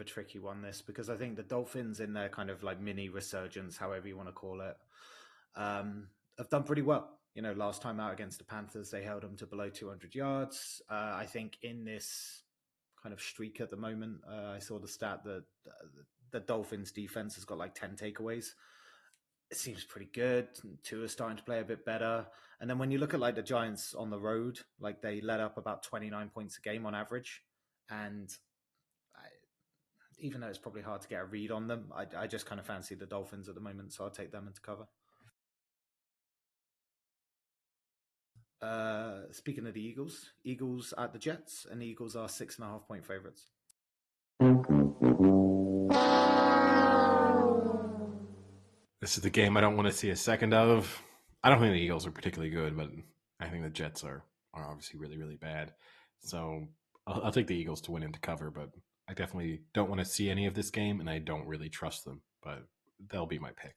tricky one, this, because I think the Dolphins, in their kind of like mini resurgence, however you want to call it, have done pretty well. You know, last time out against the Panthers, they held them to below 200 yards. I think in this kind of streak at the moment, I saw the stat that the Dolphins defense has got like 10 takeaways. It seems pretty good. Tua is starting to play a bit better. And then when you look at like the Giants on the road, like they let up about 29 points a game on average. And even though it's probably hard to get a read on them, I just kind of fancy the Dolphins at the moment, so I'll take them into cover. Speaking of the Eagles at the Jets, and the Eagles are 6.5 point favorites. This is the game I don't want to see a second of. I don't think the Eagles are particularly good, but I think the Jets are obviously really, really bad. So I'll take the Eagles to win and to cover, but I definitely don't want to see any of this game, and I don't really trust them, but they'll be my pick.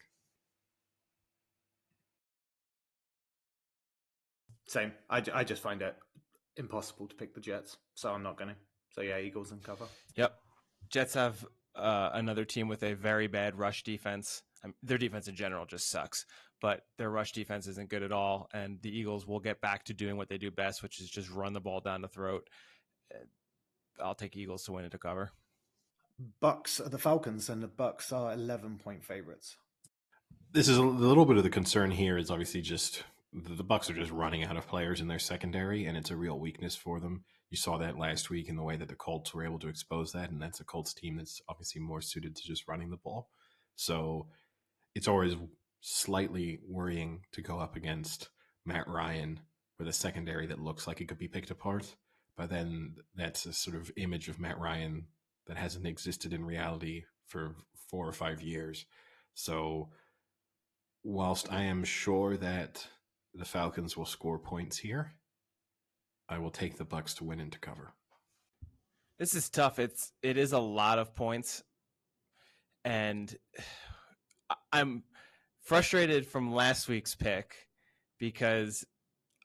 Same. I just find it impossible to pick the Jets, so I'm not going to. So yeah, Eagles and cover. Yep. Jets have another team with a very bad rush defense. Their defense in general just sucks, but their rush defense isn't good at all, and the Eagles will get back to doing what they do best, which is just run the ball down the throat. I'll take Eagles to win and to cover. Bucks are the Falcons, and the Bucks are 11-point favorites. This is a little bit of the concern here is obviously just the Bucks are just running out of players in their secondary, and it's a real weakness for them. You saw that last week in the way that the Colts were able to expose that, and that's a Colts team that's obviously more suited to just running the ball. So it's always slightly worrying to go up against Matt Ryan with a secondary that looks like it could be picked apart. But then that's a sort of image of Matt Ryan that hasn't existed in reality for 4 or 5 years. So whilst I am sure that the Falcons will score points here, I will take the Bucks to win and to cover. This is tough. It is a lot of points, and I'm frustrated from last week's pick because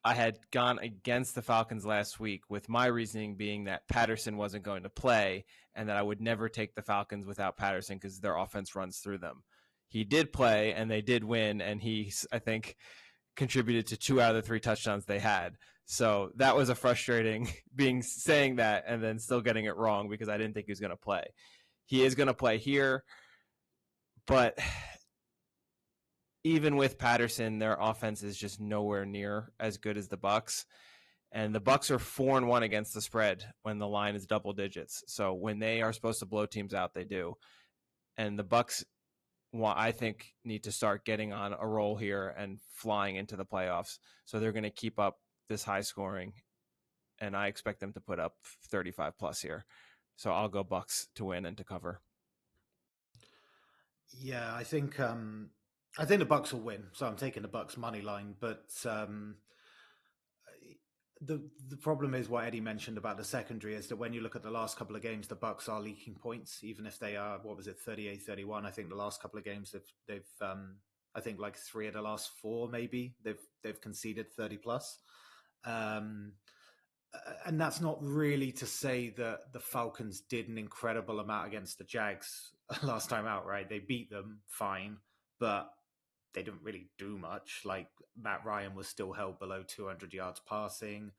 I had gone against the Falcons last week with my reasoning being that Patterson wasn't going to play and that I would never take the Falcons without Patterson because their offense runs through them. He did play and they did win, and he, I think, contributed to 2 out of the 3 touchdowns they had. So that was a frustrating saying that and then still getting it wrong because I didn't think he was going to play. He is going to play here, but even with Patterson, their offense is just nowhere near as good as the Bucs. And the Bucs are 4-1 against the spread when the line is double digits. So when they are supposed to blow teams out, they do. And the Bucs, I think, need to start getting on a roll here and flying into the playoffs. So they're going to keep up this high scoring, and I expect them to put up 35 plus here. So I'll go Bucs to win and to cover. Yeah, I think the Bucks will win, so I'm taking the Bucks money line. But the problem is what Eddie mentioned about the secondary is that when you look at the last couple of games, the Bucks are leaking points, even if they are 38-31. I think the last couple of games they've I think like 3 of the last 4 maybe they've conceded 30 plus. And that's not really to say that the Falcons did an incredible amount against the Jags last time out, right? They beat them fine, but they didn't really do much. Like Matt Ryan was still held below 200 yards passing.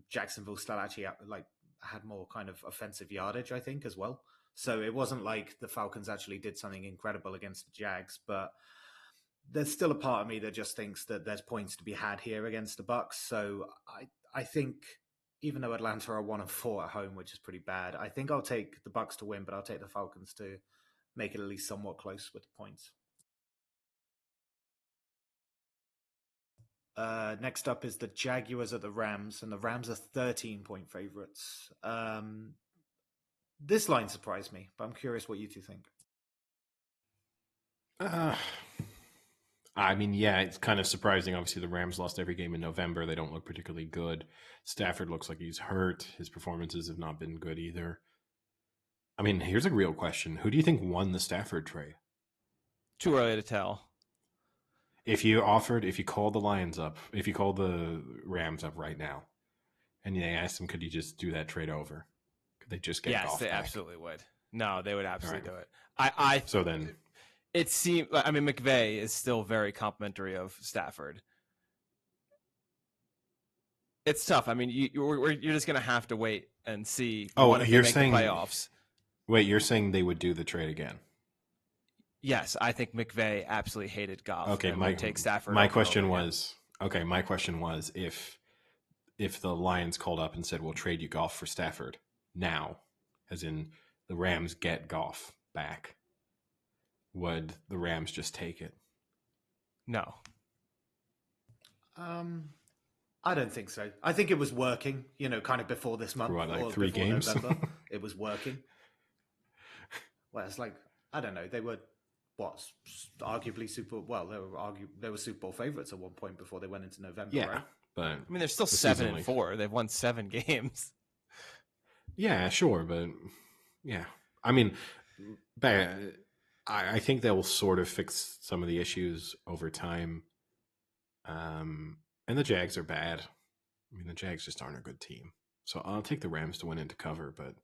Jacksonville still actually like had more kind of offensive yardage, I think, as well. So it wasn't like the Falcons actually did something incredible against the Jags, but there's still a part of me that just thinks that there's points to be had here against the Bucs. So I think even though Atlanta are 1-4 at home, which is pretty bad, I think I'll take the Bucs to win, but I'll take the Falcons to make it at least somewhat close with the points. Next up is the Jaguars at the Rams, and the Rams are 13-point favorites. This line surprised me, but I'm curious what you two think. I mean, yeah, it's kind of surprising. Obviously, the Rams lost every game in November. They don't look particularly good. Stafford looks like he's hurt. His performances have not been good either. I mean, here's a real question. Who do you think won the Stafford trade? Too early to tell. If you called the Lions up, if you called the Rams up right now, and they asked them, could you just do that trade over? Could they just get Goff Yes, they back? absolutely would. No, they would absolutely Right. do it. So then... It seemed, I mean, McVay is still very complimentary of Stafford. It's tough. I mean, you're just going to have to wait and see. You're saying the playoffs. Wait, you're saying they would do the trade again? Yes, I think McVay absolutely hated Goff. Okay, and would take Stafford. My question was if the Lions called up and said, "We'll trade you Goff for Stafford now," as in the Rams get Goff back, would the Rams just take it? No. I don't think so. I think it was working, kind of before this month. For what, like or 3 before games? November, it was working. Well, it's like, I don't know. They were, arguably they were Super Bowl favorites at one point before they went into November, Yeah, right? but I mean, they're still 7-4. They've won 7 games. Yeah, sure, but yeah. I mean, I think they'll sort of fix some of the issues over time. And the Jags are bad. I mean, the Jags just aren't a good team. So I'll take the Rams to win and to cover, but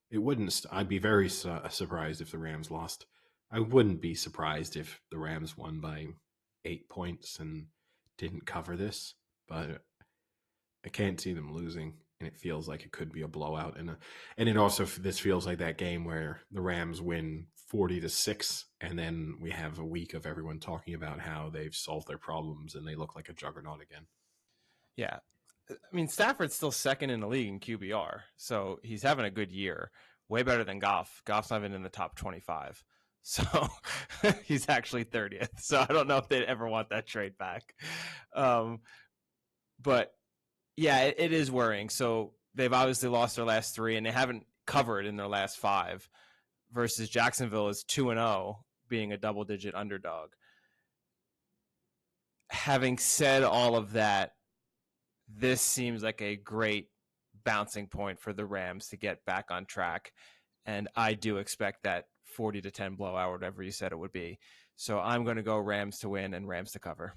it wouldn't. I'd be very surprised if the Rams lost. I wouldn't be surprised if the Rams won by 8 points and didn't cover this, but I can't see them losing, and it feels like it could be a blowout. And it also, this feels like that game where the Rams win 40-6, and then we have a week of everyone talking about how they've solved their problems and they look like a juggernaut again. Yeah. I mean, Stafford's still second in the league in QBR, so he's having a good year. Way better than Goff. Goff's not even in the top 25. So he's actually 30th. So I don't know if they'd ever want that trade back. But yeah, it is worrying. So they've obviously lost their last 3, and they haven't covered in their last 5. Versus Jacksonville is 2-0, being a double-digit underdog. Having said all of that, this seems like a great bouncing point for the Rams to get back on track. And I do expect that 40-10 blowout, whatever you said it would be. So I'm going to go Rams to win and Rams to cover.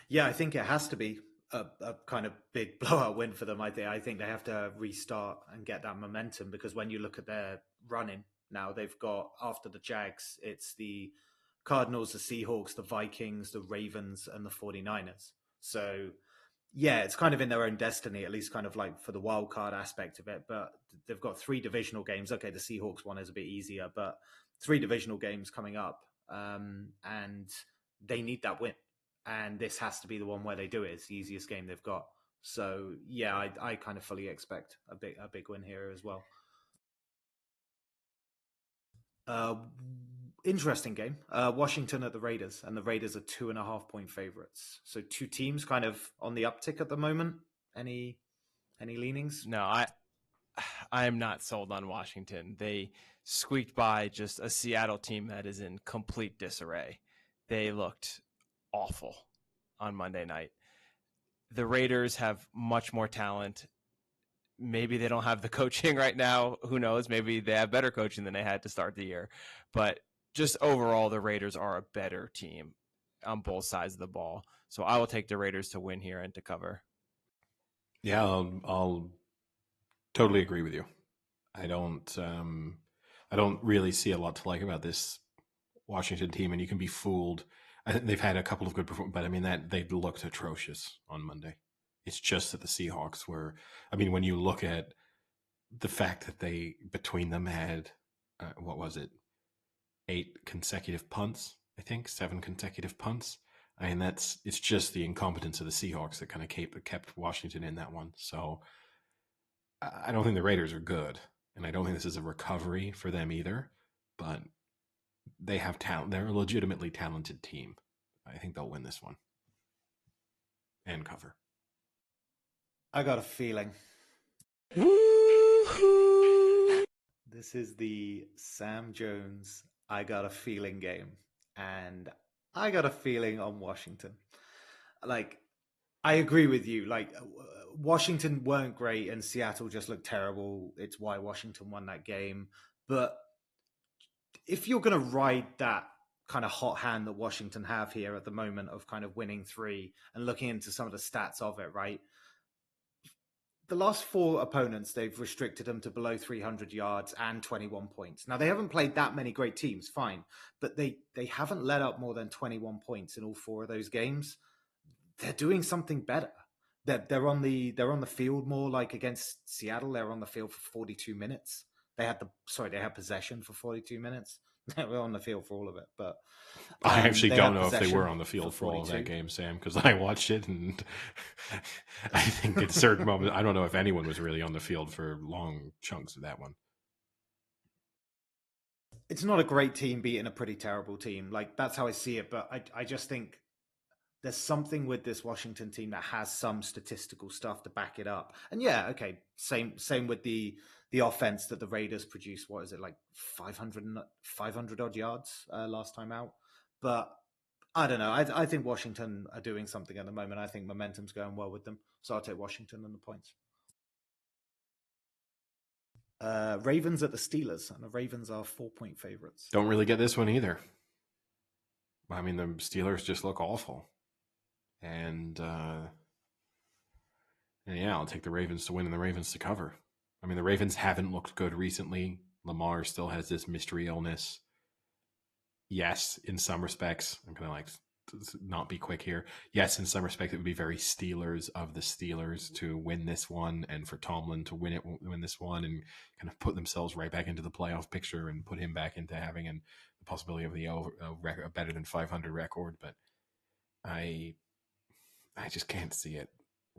Yeah, I think it has to be a kind of big blowout win for them. I think they have to restart and get that momentum, because when you look at their running now, they've got, after the Jags, it's the Cardinals, the Seahawks, the Vikings, the Ravens, and the 49ers. So yeah, it's kind of in their own destiny, at least kind of like for the wild card aspect of it. But they've got 3 divisional games. Okay, the Seahawks one is a bit easier, but 3 divisional games coming up. And they need that win. And this has to be the one where they do it. It's the easiest game they've got. So yeah, I kind of fully expect a big win here as well. Interesting game. Washington at the Raiders, and the Raiders are 2.5-point favorites. So 2 teams kind of on the uptick at the moment. Any leanings? No, I am not sold on Washington. They squeaked by just a Seattle team that is in complete disarray. They looked awful on Monday night. The Raiders have much more talent. Maybe they don't have the coaching right now. Who knows? Maybe they have better coaching than they had to start the year. But just overall, the Raiders are a better team on both sides of the ball. So I will take the Raiders to win here and to cover. Yeah, I'll totally agree with you. I don't really see a lot to like about this Washington team, and you can be fooled. I think they've had a couple of good performances, but I mean that they looked atrocious on Monday. It's just that the Seahawks were. I mean, when you look at the fact that they, between them, had, what was it, 8 consecutive punts, I think, 7 consecutive punts. I mean, it's just the incompetence of the Seahawks that kind of kept Washington in that one. So I don't think the Raiders are good, and I don't think this is a recovery for them either, but they have talent. They're a legitimately talented team. I think they'll win this one and cover. I got a feeling. This is the Sam Jones I got a feeling game, and I got a feeling on Washington. Like, I agree with you. Like, Washington weren't great, and Seattle just looked terrible. It's why Washington won that game. But if you're going to ride that kind of hot hand that Washington have here at the moment of kind of winning 3 and looking into some of the stats of it, right? The last 4 opponents, they've restricted them to below 300 yards and 21 points. Now, they haven't played that many great teams, fine, but they haven't let up more than 21 points in all 4 of those games. They're doing something better. They're on the field more. Like against Seattle, they're on the field for 42 minutes. They had possession for 42 minutes. They were on the field for all of it, but I actually don't know if they were on the field for all of that game, Sam, because I watched it, and I think at certain moments, I don't know if anyone was really on the field for long chunks of that one. It's not a great team beating a pretty terrible team. Like, that's how I see it, but I just think there's something with this Washington team that has some statistical stuff to back it up. And yeah, okay, same with the offense that the Raiders produced. What is it, like 500 odd yards last time out? But I don't know. I think Washington are doing something at the moment. I think momentum's going well with them. So I'll take Washington and the points. Ravens at the Steelers, and the Ravens are 4-point favorites. Don't really get this one either. I mean, the Steelers just look awful. And yeah, I'll take the Ravens to win and the Ravens to cover. I mean, the Ravens haven't looked good recently. Lamar still has this mystery illness. Yes, in some respects, I'm going to like not be quick here. Yes, in some respects, it would be very Steelers of the Steelers to win this one, and for Tomlin to win this one, and kind of put themselves right back into the playoff picture and put him back into having the possibility of a better than 500 record. But I just can't see it.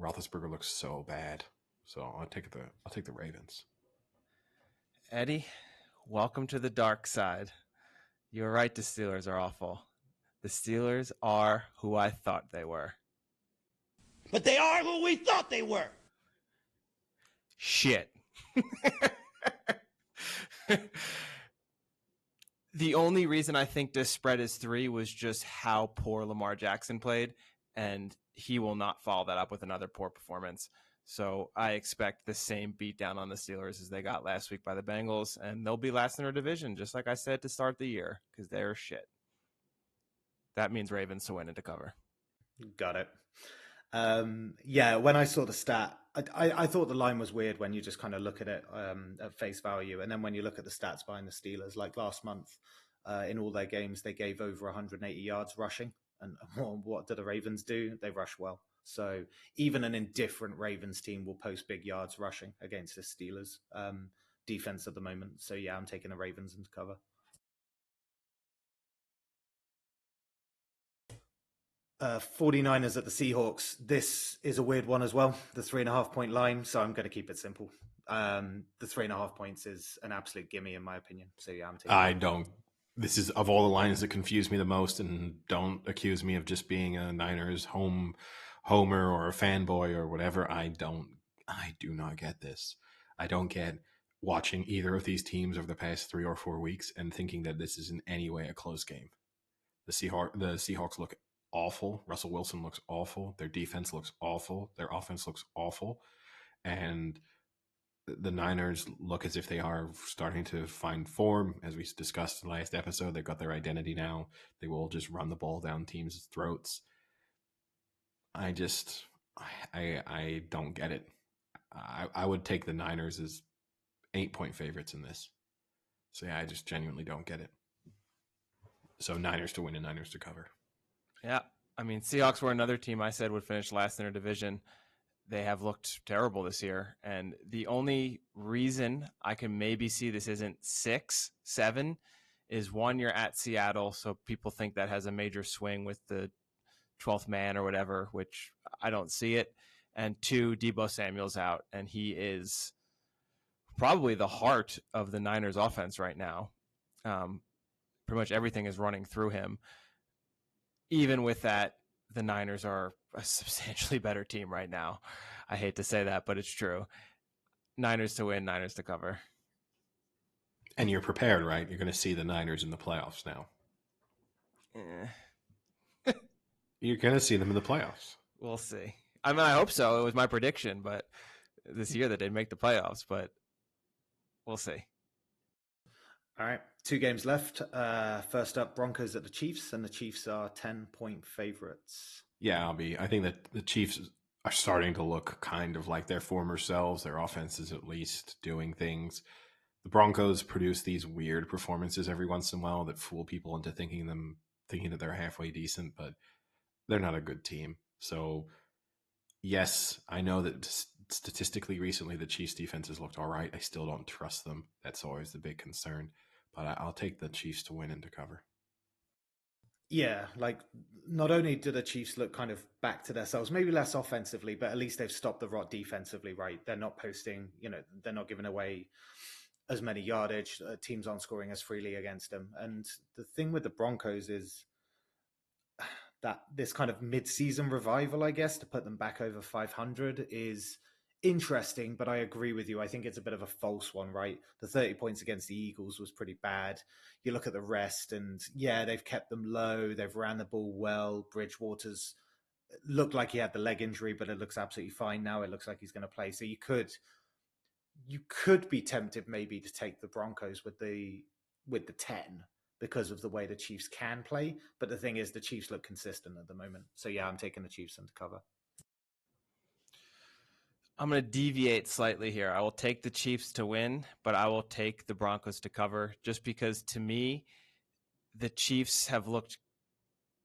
Roethlisberger looks so bad, so I'll take the Ravens. Eddie, welcome to the dark side. You're right. The Steelers are awful. The Steelers are who I thought they were. But they are who we thought they were. Shit. The only reason I think this spread is 3 was just how poor Lamar Jackson played, and he will not follow that up with another poor performance. So I expect the same beatdown on the Steelers as they got last week by the Bengals, and they'll be last in their division, just like I said to start the year, because they're shit. That means Ravens to win and to cover. Got it. Yeah, when I saw the stat, I thought the line was weird when you just kind of look at it at face value. And then when you look at the stats behind the Steelers, like last month, in all their games, they gave over 180 yards rushing. And what do the Ravens do? They rush well. So even an indifferent Ravens team will post big yards rushing against the Steelers defense at the moment. So yeah, I'm taking the Ravens into cover. 49ers at the Seahawks. This is a weird one as well. The 3.5-point line. So I'm going to keep it simple. The 3.5 points is an absolute gimme in my opinion. So yeah, I'm taking. This is of all the lines that confuse me the most, and don't accuse me of just being a Niners homer or a fanboy or whatever. I do not get this. I don't get watching either of these teams over the past 3 or 4 weeks and thinking that this is in any way a close game. The Seahawks look awful. Russell Wilson looks awful. Their defense looks awful. Their offense looks awful. And the Niners look as if they are starting to find form. As we discussed in the last episode, they've got their identity now. They will just run the ball down teams' throats. I don't get it. I would take the Niners as 8-point favorites in this. So yeah, I just genuinely don't get it. So Niners to win and Niners to cover. Yeah. I mean, Seahawks were another team I said would finish last in their division. they have looked terrible this year. And the only reason I can maybe see this isn't 6, 7 is, one, you're at Seattle, so people think that has a major swing with the 12th man or whatever, which I don't see it. And 2, Deebo Samuel's out, and he is probably the heart of the Niners offense right now. Pretty much everything is running through him. Even with that, the Niners are a substantially better team right now. I hate to say that, but it's true. Niners to win, Niners to cover. And you're prepared, right? You're going to see the Niners in the playoffs now. You're going to see them in the playoffs. We'll see. I mean, I hope so. It was my prediction, but this year that they'd make the playoffs, but we'll see. All right, 2 games left. First up, Broncos at the Chiefs, and the Chiefs are 10-point favorites. Yeah, I think that the Chiefs are starting to look kind of like their former selves. Their offense is at least doing things. The Broncos produce these weird performances every once in a while that fool people into thinking that they're halfway decent, but they're not a good team. So, yes, I know that statistically recently the Chiefs defense has looked all right. I still don't trust them. That's always the big concern. But I'll take the Chiefs to win and to cover. Yeah, like, not only do the Chiefs look kind of back to themselves, maybe less offensively, but at least they've stopped the rot defensively, right? They're not posting, they're not giving away as many yardage. Teams aren't scoring as freely against them. And the thing with the Broncos is that this kind of mid-season revival, I guess, to put them back over 500 is interesting, but I agree with you. I think it's a bit of a false one, right? The 30 points against the Eagles was pretty bad. You look at the rest, and yeah, they've kept them low. They've ran the ball well. Bridgewater's looked like he had the leg injury, but it looks absolutely fine now. It looks like he's going to play. So you could be tempted maybe to take the Broncos with the 10 because of the way the Chiefs can play. But the thing is, the Chiefs look consistent at the moment. So yeah, I'm taking the Chiefs under cover. I'm going to deviate slightly here. I will take the Chiefs to win, but I will take the Broncos to cover, just because to me, the Chiefs have looked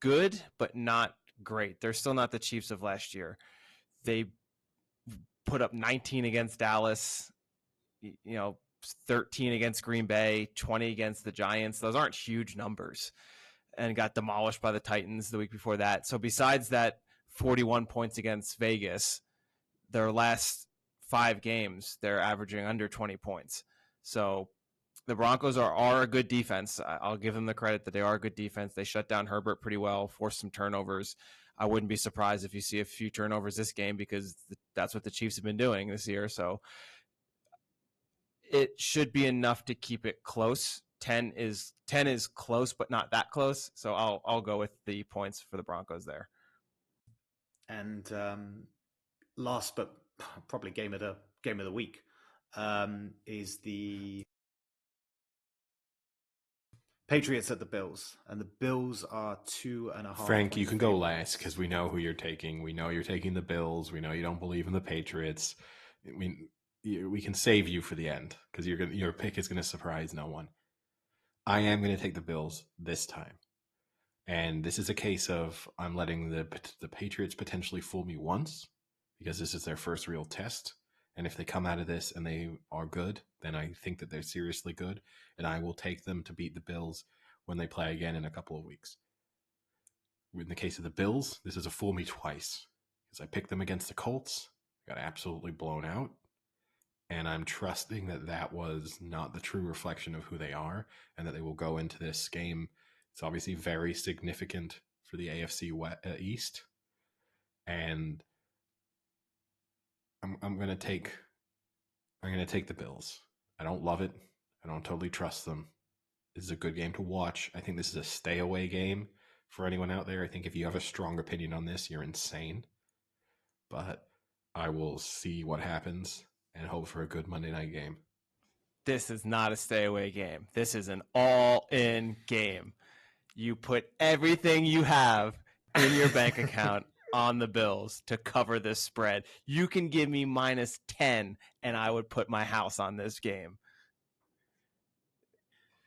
good, but not great. They're still not the Chiefs of last year. They put up 19 against Dallas, 13 against Green Bay, 20 against the Giants. Those aren't huge numbers, and got demolished by the Titans the week before that. So besides that 41 points against Vegas, their last 5 games, they're averaging under 20 points. So the Broncos are a good defense. I'll give them the credit that they are a good defense. They shut down Herbert pretty well, forced some turnovers. I wouldn't be surprised if you see a few turnovers this game, because that's what the Chiefs have been doing this year. So it should be enough to keep it close. 10 is close, but not that close. So I'll go with the points for the Broncos there. And last but probably game of the week is the Patriots at the Bills, and the Bills are 2.5. Frank, you can go last because we know who you're taking. We know you're taking the Bills. We know you don't believe in the Patriots. I mean, we can save you for the end because your pick is going to surprise no one. I am going to take the Bills this time, and this is a case of I'm letting the Patriots potentially fool me once, because this is their first real test. And if they come out of this and they are good, then I think that they're seriously good. And I will take them to beat the Bills when they play again in a couple of weeks. In the case of the Bills, this is a fool me twice, because I picked them against the Colts, got absolutely blown out. And I'm trusting that was not the true reflection of who they are, and that they will go into this game. It's obviously very significant for the AFC East. And I'm gonna take the Bills. I don't love it. I don't totally trust them. This is a good game to watch. I think this is a stay away game for anyone out there. I think if you have a strong opinion on this, you're insane. But I will see what happens and hope for a good Monday night game. This is not a stay away game. This is an all in game. You put everything you have in your bank account on the Bills to cover this spread. You can give me -10 and I would put my house on this game.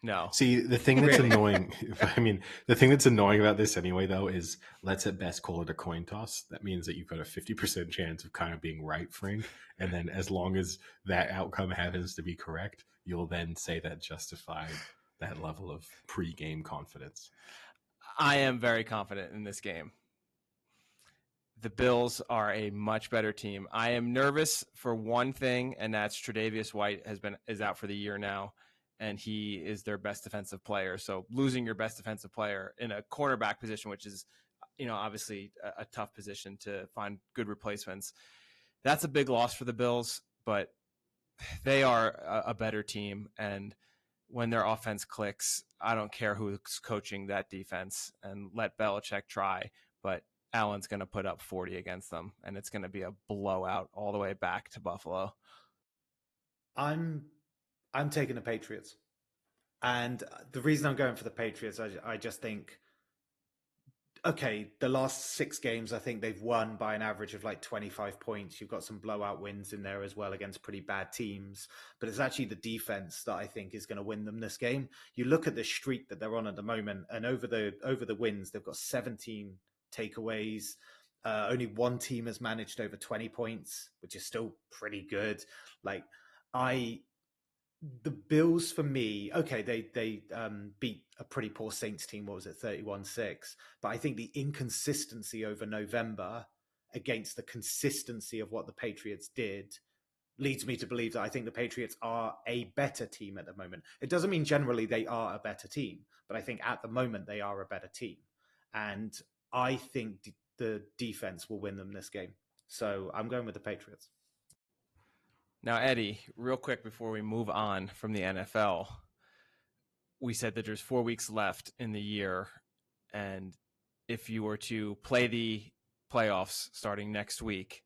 No. See, the thing that's Really? annoying, I mean, the thing that's annoying about this anyway, though, is let's at best call it a coin toss. That means that you've got a 50% chance of kind of being right, Frank. And then as long as that outcome happens to be correct, you'll then say that justified that level of pre-game confidence. I am very confident in this game. The Bills are a much better team. I am nervous for one thing, and that's Tre'Davious White is out for the year now, and he is their best defensive player. So losing your best defensive player in a cornerback position, which is, obviously a tough position to find good replacements, that's a big loss for the Bills. But they are a better team, and when their offense clicks, I don't care who's coaching that defense, and let Belichick try, but Allen's going to put up 40 against them, and it's going to be a blowout all the way back to Buffalo. I'm taking the Patriots. And the reason I'm going for the Patriots, I just think, okay, the last 6 games, I think they've won by an average of like 25 points. You've got some blowout wins in there as well against pretty bad teams. But it's actually the defense that I think is going to win them this game. You look at the streak that they're on at the moment, and over the wins, they've got 17 takeaways. Only one team has managed over 20 points, which is still pretty good. The Bills, for me, okay, they beat a pretty poor Saints team. What was it, 31-6? But I think the inconsistency over November against the consistency of what the Patriots did leads me to believe that I think the Patriots are a better team at the moment. It doesn't mean generally they are a better team, but I think at the moment they are a better team. And I think the defense will win them this game. So I'm going with the Patriots. Now, Eddie, real quick before we move on from the NFL, we said that there's 4 weeks left in the year. And if you were to play the playoffs starting next week,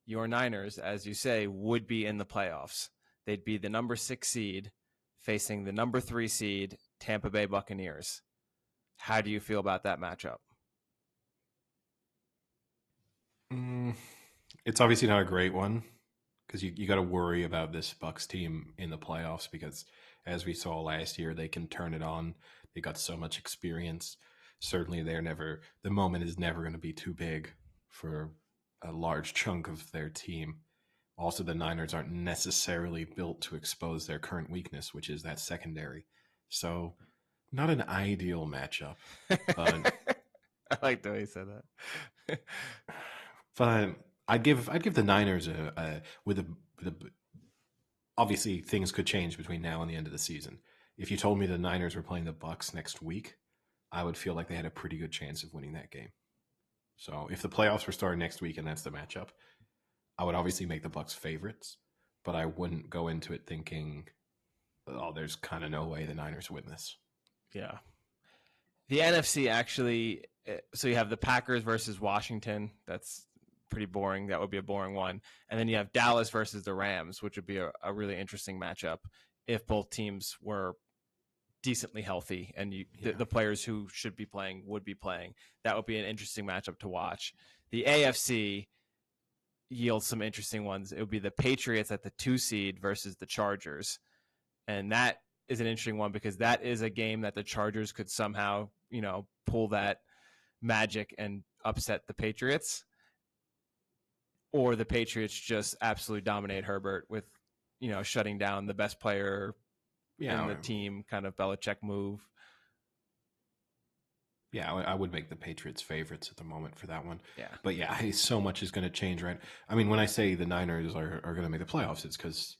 your Niners, as you say, would be in the playoffs. They'd be the number 6 seed facing the number 3 seed, Tampa Bay Buccaneers. How do you feel about that matchup? It's obviously not a great one because you got to worry about this Bucs team in the playoffs because, as we saw last year, they can turn it on. They got so much experience. Certainly, the moment is never going to be too big for a large chunk of their team. Also, the Niners aren't necessarily built to expose their current weakness, which is that secondary. So, not an ideal matchup. But I like the way you said that. But I'd give the Niners obviously things could change between now and the end of the season. If you told me the Niners were playing the Bucs next week, I would feel like they had a pretty good chance of winning that game. So if the playoffs were starting next week and that's the matchup, I would obviously make the Bucs favorites, but I wouldn't go into it thinking, oh, there's kind of no way the Niners win this. Yeah. The NFC actually, so you have the Packers versus Washington. That's pretty boring. That would be a boring one. And then you have Dallas versus the Rams, which would be a really interesting matchup if both teams were decently healthy and the players who should be playing would be playing. That would be an interesting matchup to watch. The AFC yields some interesting ones. It would be the Patriots at the 2 seed versus the Chargers. And that is an interesting one because that is a game that the Chargers could somehow, pull that magic and upset the Patriots. Or the Patriots just absolutely dominate Herbert with, shutting down the best player in the team, kind of Belichick move. Yeah, I would make the Patriots favorites at the moment for that one. Yeah. But yeah, so much is going to change, right? I mean, when I say the Niners are going to make the playoffs, it's because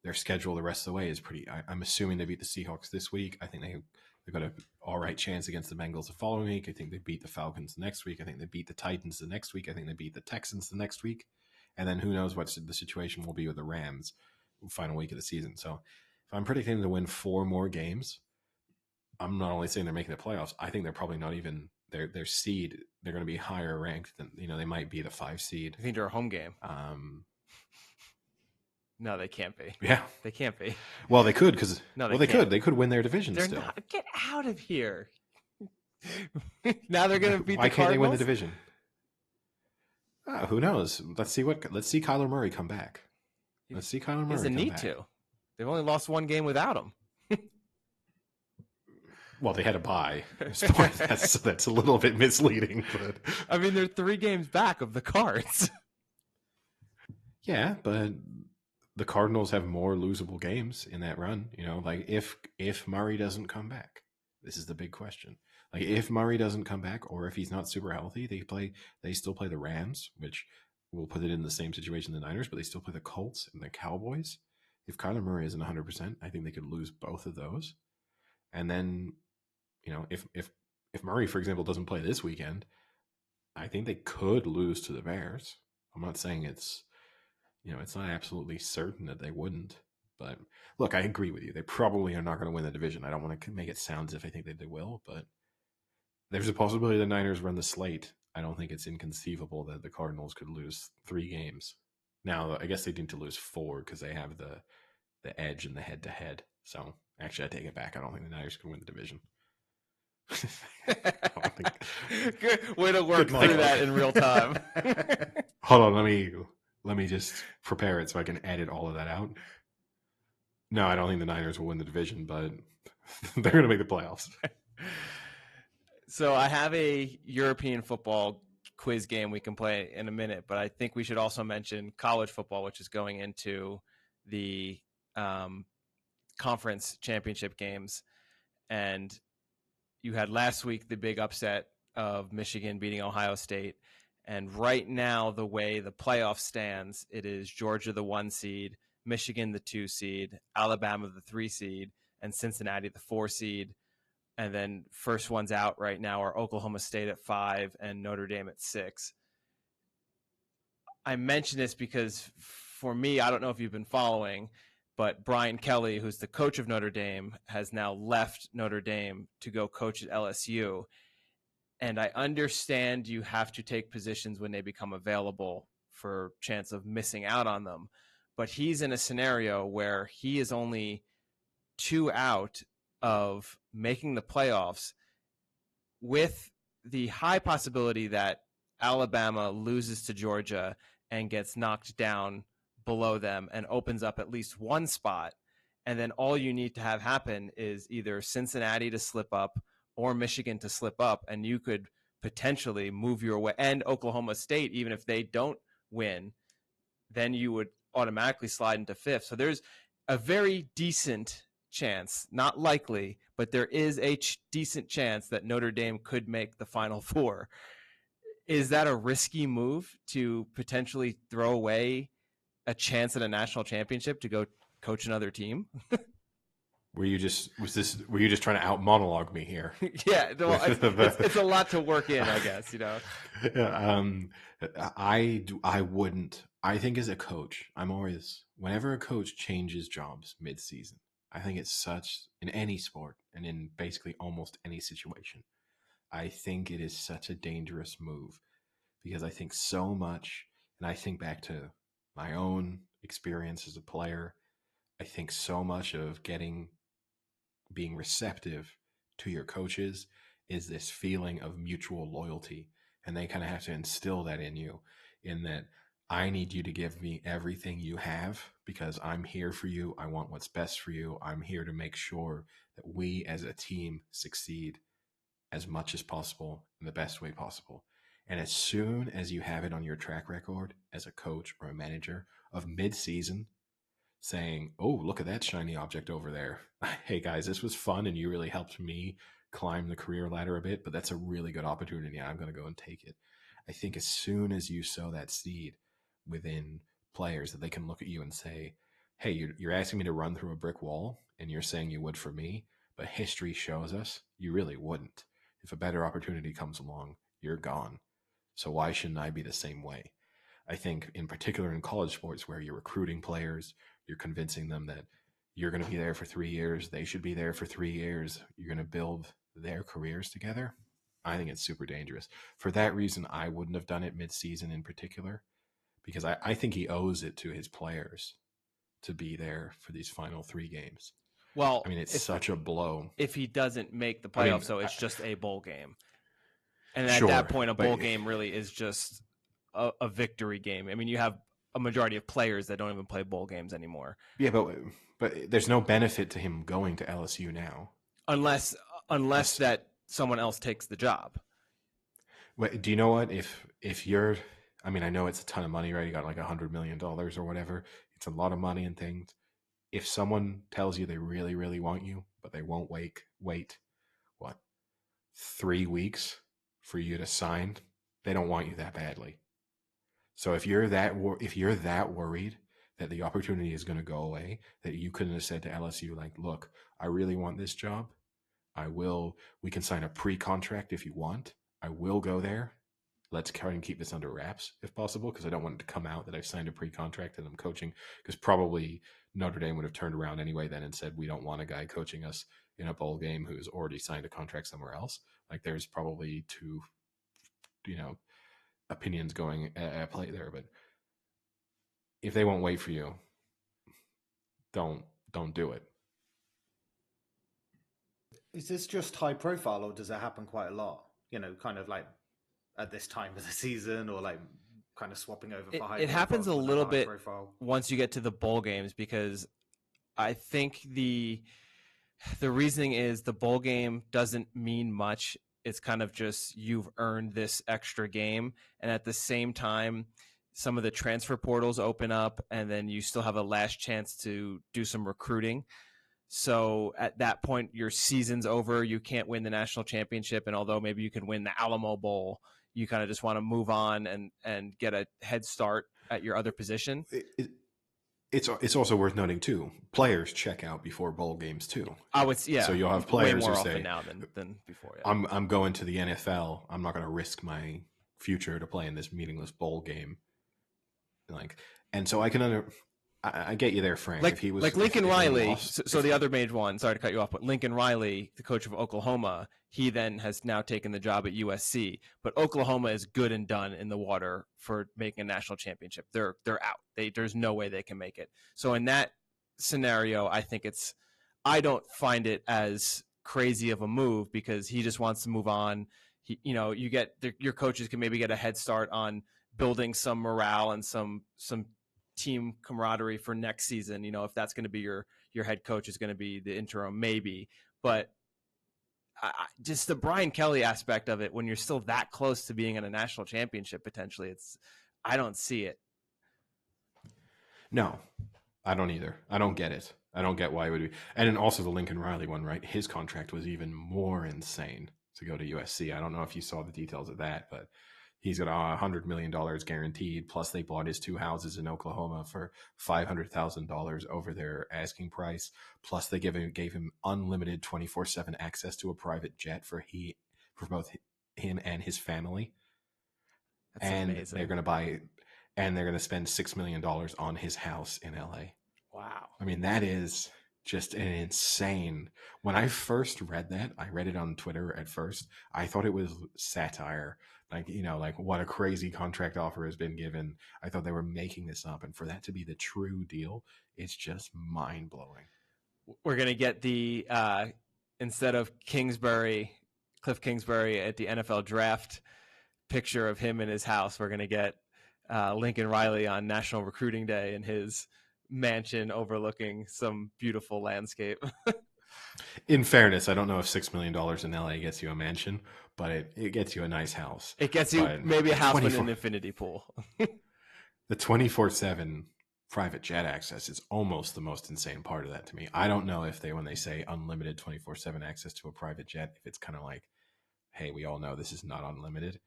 their schedule the rest of the way is pretty. I'm assuming they beat the Seahawks this week. I think they've got an all right chance against the Bengals the following week. I think they beat the Falcons the next week. I think they beat the Titans the next week. I think they beat the Texans the next week. And then who knows what the situation will be with the Rams final week of the season. So if I'm predicting them to win 4 more games, I'm not only saying they're making the playoffs, I think they're probably not even their seed. They're going to be higher ranked than, they might be the 5 seed. I think they're a home game. No, they can't be. Yeah. They can't be. Well, they could because they could. They could win their division they're still. Not, get out of here. Now they're going to beat the Cardinals? Why can't they win the division? Who knows? Let's see Kyler Murray come back. Let's see Kyler Murray come back. He doesn't need to. They've only lost 1 game without him. Well, they had a bye. That's a little bit misleading, but I mean, they're 3 games back of the Cards. yeah, but the Cardinals have more losable games in that run. You know, like if Murray doesn't come back, this is the big question. Like if Murray doesn't come back, or if he's not super healthy, they still play the Rams, which will put it in the same situation the Niners, but they still play the Colts and the Cowboys. If Kyler Murray isn't 100%, I think they could lose both of those. And then, you know, if Murray, for example, doesn't play this weekend, I think they could lose to the Bears. I'm not saying it's, you know, it's not absolutely certain that they wouldn't. But look, I agree with you. They probably are not going to win the division. I don't want to make it sound as if I think that they will, but there's a possibility the Niners run the slate. I don't think it's inconceivable that the Cardinals could lose 3 games. Now, I guess they need to lose 4 because they have the edge in the head-to-head. So, actually, I take it back. I don't think the Niners can win the division. Good way to work through that in real time. Hold on, let me just prepare it so I can edit all of that out. No, I don't think the Niners will win the division, but they're going to make the playoffs. So I have a European football quiz game we can play in a minute, but I think we should also mention college football, which is going into the conference championship games. And you had last week the big upset of Michigan beating Ohio State. And right now, the way the playoff stands, it is Georgia the 1 seed, Michigan the 2 seed, Alabama the 3 seed, and Cincinnati the 4 seed. And then first ones out right now are Oklahoma State at 5 and Notre Dame at 6. I mention this because for me, I don't know if you've been following, but Brian Kelly, who's the coach of Notre Dame, has now left Notre Dame to go coach at LSU. And I understand you have to take positions when they become available for chance of missing out on them. But he's in a scenario where he is only 2 out of making the playoffs, with the high possibility that Alabama loses to Georgia and gets knocked down below them and opens up at least 1 spot. And then all you need to have happen is either Cincinnati to slip up or Michigan to slip up, and you could potentially move your way. And Oklahoma State, even if they don't win, then you would automatically slide into 5th. So there's a very decent chance, not likely, but there is a decent chance that Notre Dame could make the Final 4. Is that a risky move to potentially throw away a chance at a national championship to go coach another team? Were you just trying to out monologue me here? Yeah, well, it's a lot to work in, I guess, you know. I wouldn't. I think as a coach, whenever a coach changes jobs mid-season, I think it's such, in any sport and in basically almost any situation, I think it is such a dangerous move, because I think so much, and I think back to my own experience as a player, I think so much of being receptive to your coaches is this feeling of mutual loyalty. And they kind of have to instill that in you, in that I need you to give me everything you have because I'm here for you. I want what's best for you. I'm here to make sure that we as a team succeed as much as possible in the best way possible. And as soon as you have it on your track record as a coach or a manager of mid-season saying, oh, look at that shiny object over there. Hey guys, this was fun and you really helped me climb the career ladder a bit, but that's a really good opportunity. I'm going to go and take it. I think as soon as you sow that seed within players, that they can look at you and say, hey, you're asking me to run through a brick wall and you're saying you would for me, but history shows us you really wouldn't. If a better opportunity comes along, you're gone. So why shouldn't I be the same way? I think in particular in college sports where you're recruiting players, you're convincing them that you're going to be there for 3 years, they should be there for 3 years, you're going to build their careers together. I think it's super dangerous. For that reason, I wouldn't have done it mid-season in particular, because I think he owes it to his players to be there for these final 3 games. Well, I mean, it's such a blow. If he doesn't make the playoffs, so it's just a bowl game. And at Sure, that point, a bowl game really is just a victory game. I mean, you have a majority of players that don't even play bowl games anymore. Yeah, but there's no benefit to him going to LSU now. Unless unless that someone else takes the job. Wait, do you know what? If you're, I mean, I know it's a ton of money, right? You got like $100 million or whatever. It's a lot of money and things. If someone tells you they really, really want you, but they won't wait, what, 3 weeks for you to sign, they don't want you that badly. So if you're that worried that the opportunity is going to go away, that you couldn't have said to LSU, like, look, I really want this job. We can sign a pre-contract if you want. I will go there. Let's try and keep this under wraps if possible, because I don't want it to come out that I've signed a pre-contract and I'm coaching, because probably Notre Dame would have turned around anyway then and said, we don't want a guy coaching us in a bowl game who's already signed a contract somewhere else. Like, there's probably two, opinions going at play there. But if they won't wait for you, don't do it. Is this just high profile, or does it happen quite a lot? Kind of like at this time of the season, or like kind of swapping over for high profile. It happens a little bit profile once you get to the bowl games, because I think the reasoning is the bowl game doesn't mean much. It's kind of just you've earned this extra game. And at the same time, some of the transfer portals open up, and then you still have a last chance to do some recruiting. So at that point, your season's over. You can't win the national championship. And although maybe you can win the Alamo Bowl, you kind of just want to move on and get a head start at your other position. It's also worth noting too, players check out before bowl games too. So you'll have players way more who often say, now than before. Yeah. I'm going to the NFL. I'm not going to risk my future to play in this meaningless bowl game. And so I get you there, Frank. Like, if he was like Lincoln Riley. Lost, so the other major one, sorry to cut you off, but Lincoln Riley, the coach of Oklahoma, he then has now taken the job at USC. But Oklahoma is good and done in the water for making a national championship. They're out. There's no way they can make it. So in that scenario, I don't find it as crazy of a move, because he just wants to move on. Your coaches can maybe get a head start on building some morale and some team camaraderie for next season. If that's going to be your head coach is going to be the interim, maybe. But just the Brian Kelly aspect of it, when you're still that close to being in a national championship potentially, I don't see it. No, I don't either. I don't get it. I don't get why it would be. And then also the Lincoln Riley one, right? His contract was even more insane to go to USC. I don't know if you saw the details of that, but he's got $100 million guaranteed. Plus, they bought his 2 houses in Oklahoma for $500,000 over their asking price. Plus, they gave him unlimited 24/7 access to a private jet for both him and his family. That's and amazing. They're going to spend $6 million on his house in LA. Wow. I mean, that is just an insane. When I first read that, I read it on Twitter at first. I thought it was satire. Like what a crazy contract offer has been given. I thought they were making this up. And for that to be the true deal, it's just mind blowing. We're going to get the, instead of Cliff Kingsbury at the NFL draft picture of him in his house, we're going to get Lincoln Riley on National Recruiting Day in his mansion overlooking some beautiful landscape. In fairness, I don't know if $6 million in LA gets you a mansion, but it gets you a nice house. It gets you maybe a house with an infinity pool. The 24/7 private jet access is almost the most insane part of that to me. I don't know if when they say unlimited 24/7 access to a private jet, if it's kind of like, hey, we all know this is not unlimited.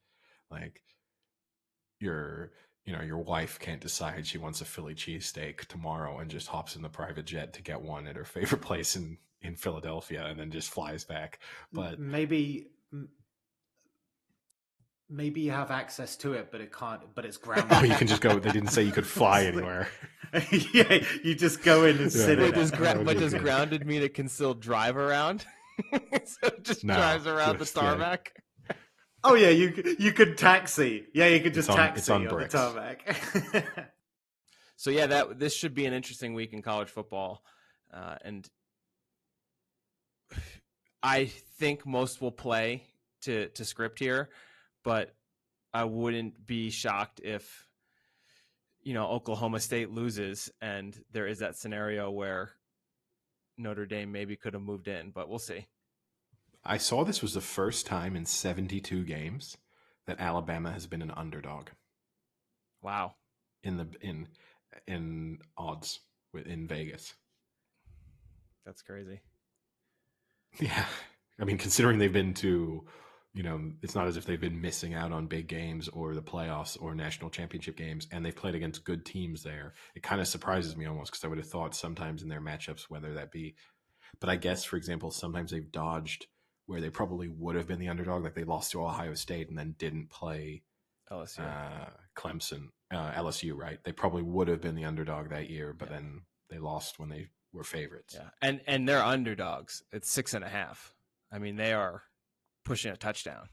Like your wife can't decide she wants a Philly cheesesteak tomorrow and just hops in the private jet to get one at her favorite place in Philadelphia and then just flies back. But maybe you have access to it, but it's grounded. Oh, you can just go. They didn't say you could fly anywhere. Yeah, you just go in and sit in it. Does grounded mean it can still drive around? So it just drives around the tarmac? Yeah. Oh yeah, you could taxi. Yeah, you could just taxi on the tarmac. So yeah, this should be an interesting week in college football, and I think most will play to script here, but I wouldn't be shocked if Oklahoma State loses and there is that scenario where Notre Dame maybe could have moved in, but we'll see. I saw this was the first time in 72 games that Alabama has been an underdog Wow. in odds in Vegas. That's crazy. Yeah. I mean, considering they've been to, it's not as if they've been missing out on big games or the playoffs or national championship games, and they've played against good teams there. It kind of surprises me almost, because I would have thought sometimes in their matchups, whether that be, but I guess, for example, sometimes they've dodged where they probably would have been the underdog, like they lost to Ohio State and then didn't play LSU. Clemson, LSU, right? They probably would have been the underdog that year, but then they lost when they were favorites. Yeah, and they're underdogs. It's 6.5. I mean, they are pushing a touchdown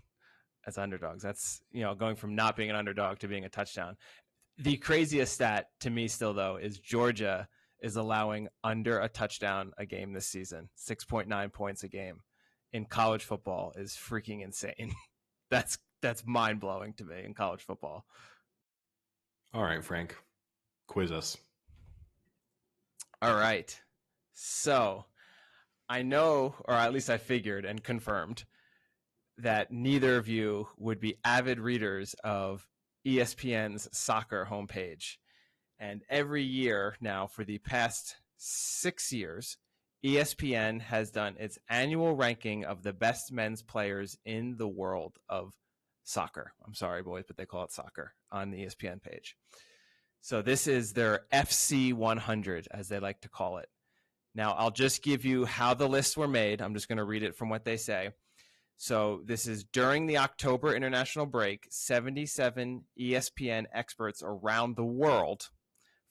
as underdogs. That's, going from not being an underdog to being a touchdown. The craziest stat to me still, though, is Georgia is allowing under a touchdown a game this season. 6.9 points a game in college football is freaking insane. That's mind-blowing to me in college football. All right, Frank, quiz us. All right. So I know, or at least I figured and confirmed, that neither of you would be avid readers of ESPN's soccer homepage. And every year now, for the past 6 years, ESPN has done its annual ranking of the best men's players in the world of soccer. I'm sorry, boys, but they call it soccer on the ESPN page. So this is their FC 100, as they like to call it. Now, I'll just give you how the lists were made. I'm just going to read it from what they say. So this is during the October international break, 77 ESPN experts around the world,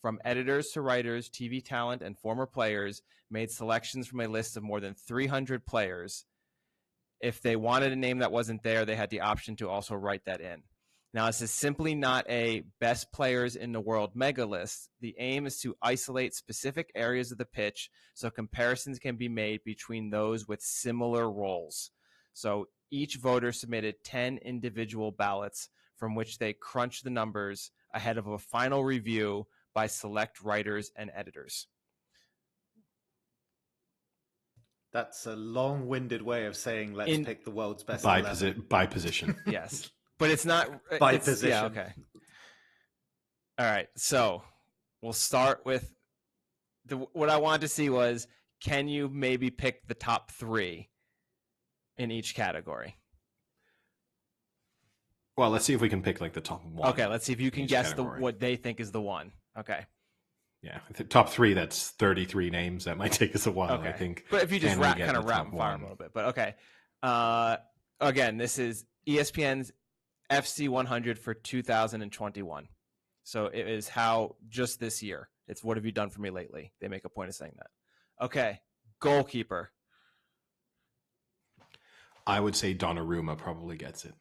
from editors to writers, TV talent, and former players, made selections from a list of more than 300 players. If they wanted a name that wasn't there, they had the option to also write that in. Now, this is simply not a best players in the world mega list. The aim is to isolate specific areas of the pitch so comparisons can be made between those with similar roles. So each voter submitted 10 individual ballots from which they crunched the numbers ahead of a final review by select writers and editors. That's a long-winded way of saying let's pick the world's best by 11. By position. Yes. But it's not by position. Yeah, okay. All right. So we'll start with what I wanted to see was, can you maybe pick the top 3 in each category? Well, let's see if we can pick like the top 1. Okay, let's see if you can guess what they think is the one. Okay. Yeah, the top 3, that's 33 names. That might take us a while, Okay. I think. But if you just rapid fire a little bit. But okay. Again, this is ESPN's FC 100 for 2021. So it is how just this year. It's what have you done for me lately? They make a point of saying that. Okay. Goalkeeper. I would say Donnarumma probably gets it.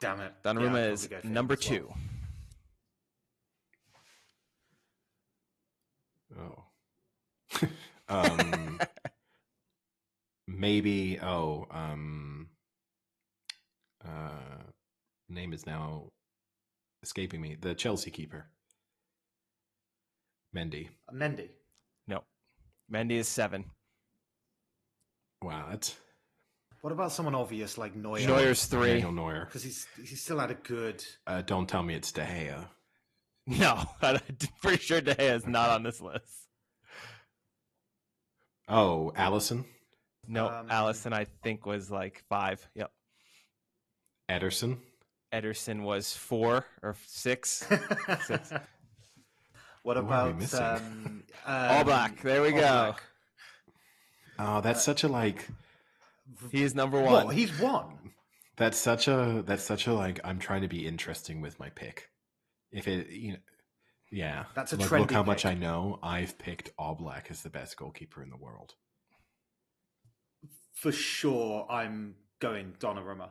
Damn it. Donnarumma is number 2. Oh. Maybe name is now escaping me. The Chelsea keeper. Mendy. No. Mendy is 7. Wow, that's... What about someone obvious like Neuer? Neuer's 3. Daniel Neuer. Because he's still had a good... Don't tell me it's De Gea. No, I'm pretty sure De Gea is not on this list. Oh, Alisson? No, Alisson I think was like 5. Yep. Ederson was 4 or 6. 6. What about All Black? There we go. Black. Oh, that's such a like... He is number 1. What? He's 1? That's such a like, I'm trying to be interesting with my pick. If it, yeah. That's a like, trendy look how pick. much I know. I've picked All Black as the best goalkeeper in the world. For sure, I'm going Donnarumma.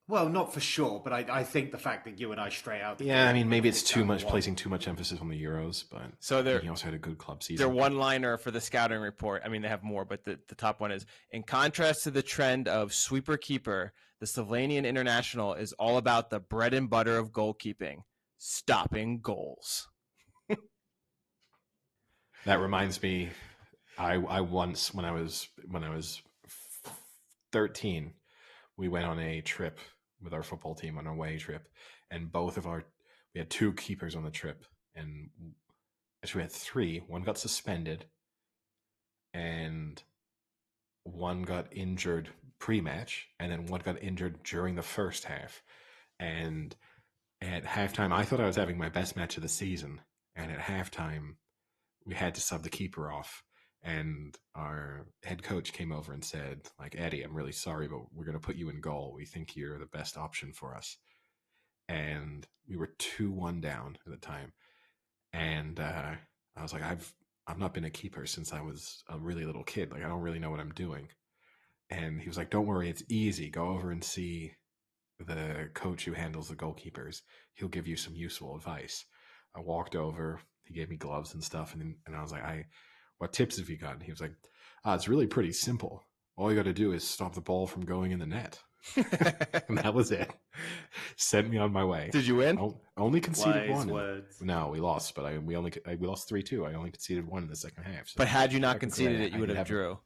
Well, not for sure, but I think the fact that you and I stray out... Yeah, I mean, maybe it's too much, placing too much emphasis on the Euros, but so he also had a good club season. Their one-liner for the scouting report, I mean, they have more, but the top one is, in contrast to the trend of sweeper-keeper, the Slovenian international is all about the bread and butter of goalkeeping, stopping goals. That reminds me, I once when I was 13, we went on a trip with our football team on a away trip, and we had two keepers on the trip, and actually we had three. One got suspended, and one got injured pre-match, and then one got injured during the first half. And at halftime, I thought I was having my best match of the season, and at halftime, we had to sub the keeper off. And our head coach came over and said, like, Eddie, I'm really sorry, but we're going to put you in goal. We think you're the best option for us. And we were 2-1 down at the time. And I was like, I've not been a keeper since I was a really little kid. Like, I don't really know what I'm doing. And he was like, don't worry, it's easy. Go over and see the coach who handles the goalkeepers. He'll give you some useful advice. I walked over. He gave me gloves and stuff. And I was like, what tips have you got? And he was like, it's really pretty simple. All you got to do is stop the ball from going in the net. And that was it. Sent me on my way. Did you win? Only conceded Wise one. words. No, we lost, but we lost 3-2. I only conceded one in the second half. So but had you not conceded it, you would have drew.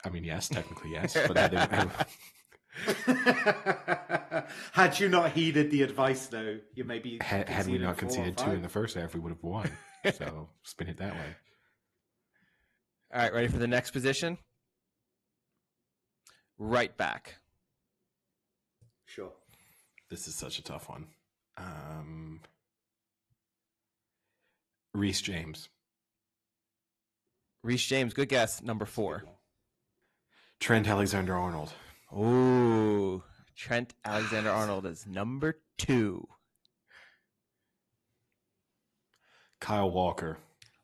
I mean, yes, technically yes, but had you not heeded the advice, though, you maybe had we not conceded 2 in the first half, we would have won. So spin it that way. All right, ready for the next position? Right back. Sure. This is such a tough one. Reece James. Reece James, good guess. Number 4. Trent Alexander-Arnold. Ooh, Trent Alexander-Arnold is number 2. Kyle Walker.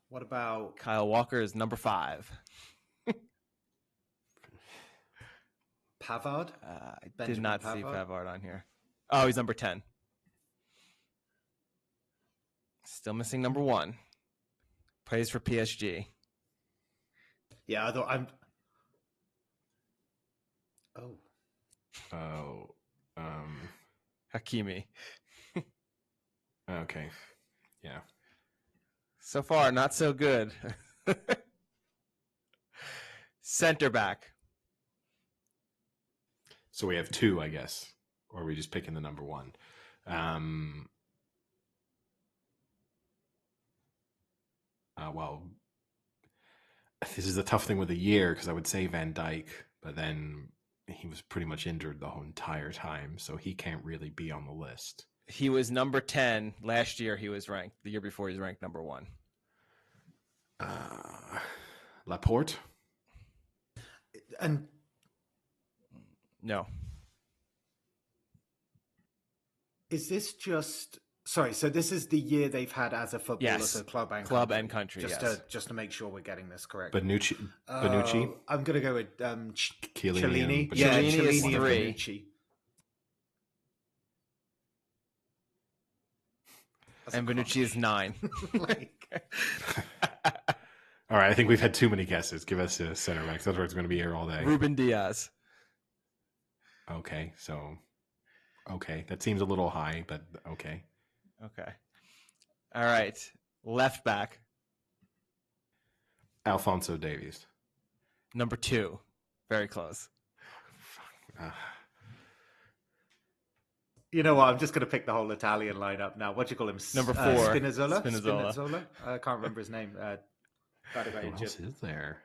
What about Kyle Walker is number 5. Pavard? I did not see Pavard? Pavard on here. Oh, he's number 10. Still missing number 1. Plays for PSG. Yeah, I thought I'm. Hakimi. Okay. Yeah. So far, not so good. Center back. So we have 2, I guess, or are we just picking the number 1? Well, this is a tough thing with a year because I would say Van Dijk, but then he was pretty much injured the whole entire time, so he can't really be on the list. He was number 10 last year. He was ranked. The year before, he was ranked number 1. Laporte? And No. is this just... Sorry, so this is the year they've had as a footballer, Yes. so club and Club country. and country, Just yes. to make sure we're getting this correct. Bonucci? I'm going to go with Chiellini. Chiellini. Yeah, Chiellini is Chiellini and 3. Bonucci. And Bonucci is 9. All right, I think we've had too many guesses. Give us a center back. Otherwise, we're going to be here all day. Ruben Diaz. Okay, that seems a little high, but okay. Okay. All right. Left back. Alphonso Davies. Number 2. Very close. You know what? I'm just going to pick the whole Italian lineup now. What do you call him? Number 4. Spinazzola? Spinazzola. I can't remember his name. Got Who else is there?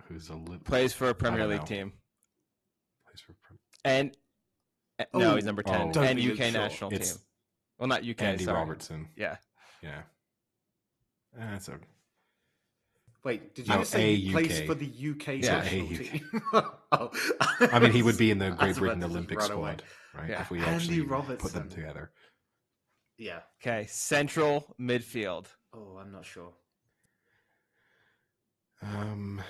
Who's a little... Plays for a I Premier don't League know. team. Plays for... And no, he's number 10. Oh. And Be UK sure. national It's team. Well, not UK. Andy sorry. Robertson. Yeah. Yeah. That's okay. Wait, did you No, just say he a plays UK. for the UK Yeah, national a UK. team? Oh. I mean, he would be in the I Great was Britain about to Olympic just run away. squad, right? Yeah. If we Andy actually put Robertson. them together. Yeah. Okay. Central midfield. Oh, I'm not sure. This one-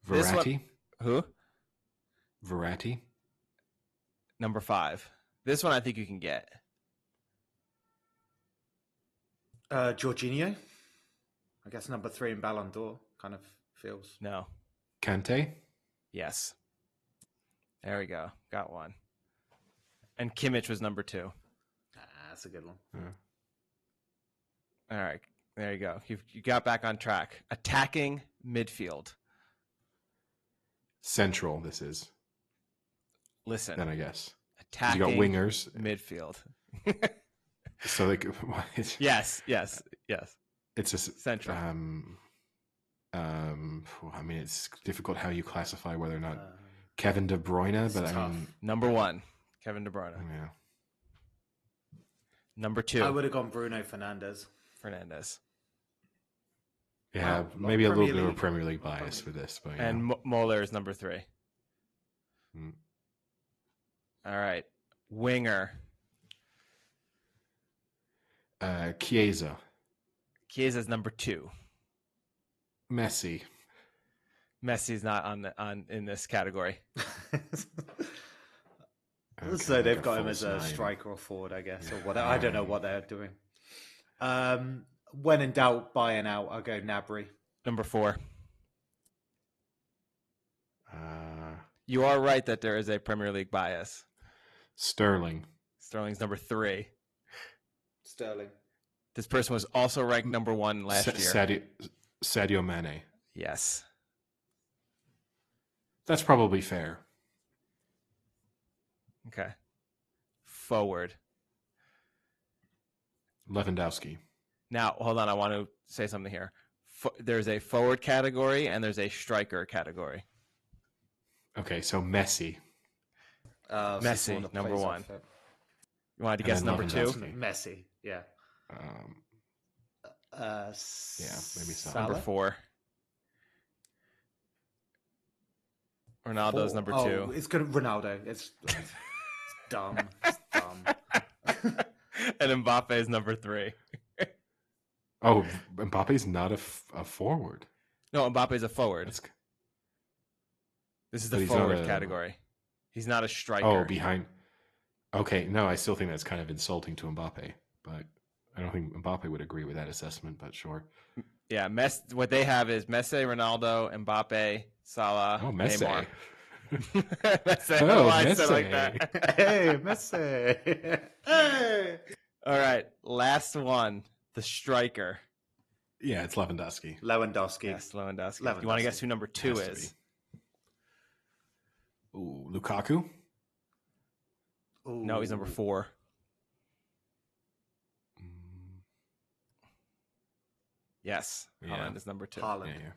Verratti. Who? Verratti. Number 5. This one I think you can get. Jorginho? I guess number 3 in Ballon d'Or kind of feels. No. Kante. Yes. There we go. Got one. And Kimmich was number 2. That's a good one. Yeah. All right. There you go. You got back on track. Attacking midfield. Central, this is. Listen. Then I guess. Attacking You got wingers. midfield. So like, yes. It's just central. I mean, it's difficult how you classify whether or not Kevin De Bruyne, but tough. I mean, Number 1, Kevin De Bruyne. yeah. Number 2, I would have gone Bruno Fernandes. Yeah, Wow, maybe a little Premier bit of a League. Premier League bias for this, but yeah. And Moeller is number 3. Mm. All right. Winger. Chiesa, Chiesa's number 2. Messi. Messi's not on in this category. Okay, So they've like got him false as a nine. striker or forward, I guess, or whatever. I don't know what they're doing. When in doubt, buying out, I'll go Gnabry. Number 4. Uh, You are right that there is a Premier League bias. Sterling. Sterling's number 3. Sterling. This person was also ranked number 1 last year. Sadio Mane. Yes. That's probably fair. Okay. Forward. Lewandowski. Now, hold on. I want to say something here. There's a forward category and there's a striker category. Okay, so Messi. Messi, someone that number plays 1. off it. You wanted to And guess then number 2? Lewandowski. Messi, yeah. Yeah, maybe so. Number Salah? 4. Ronaldo's number 2. Oh, it's good. Ronaldo. It's dumb. It's dumb. And Mbappe is number 3. Oh, Mbappe's not a forward. No, Mbappe is a forward. That's, This is but the he's not forward a- category. He's not a striker. oh, behind. Okay, no, I still think that's kind of insulting to Mbappe, but I don't think Mbappe would agree with that assessment, but sure. Yeah, what they have is Messi, Ronaldo, Mbappe, Salah, Oh, Messi. Neymar. Messi. I don't Oh, know why I said like Messi. that. Hey, Messi. Hey. All right, last one. The striker. Yeah, it's Lewandowski. Lewandowski. Yes, Lewandowski. You want to guess who number 2 Has to is? Ooh, Lukaku? Ooh. No, he's number 4. Mm, Yes, Yeah. Haaland is number 2. Haaland. yeah.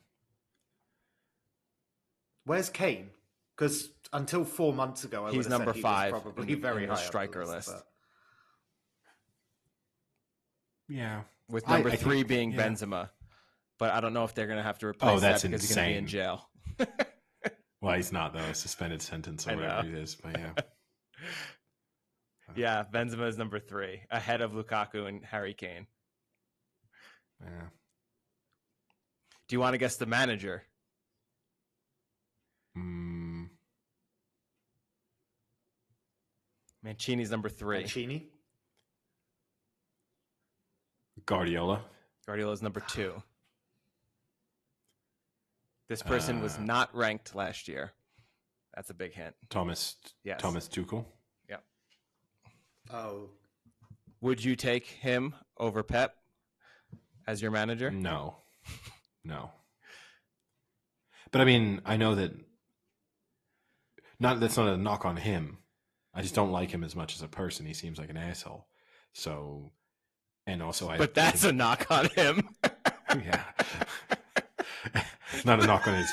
Where's Kane? Because until 4 months ago, I He's would have number said he 5 was probably in very the high up striker the list. but- Yeah. With I number 3 think- being yeah. Benzema. But I don't know if they're going to have to replace that's that because he's going to be in insane. jail. Well, he's not, though. A suspended sentence or I whatever know. it is, but yeah. Yeah, Benzema is number 3, ahead of Lukaku and Harry Kane. Yeah. Do you want to guess the manager? Mm, Mancini's number 3. Mancini? Guardiola. Guardiola's number 2. This person was not ranked last year. That's a big hint. Thomas Yes. Tuchel. Yep. Oh. Would you take him over Pep as your manager? No. No. But I mean, I know that that's not a knock on him. I just don't like him as much as a person. He seems like an asshole. So, and also But that's a knock on him. yeah. Not a knock on his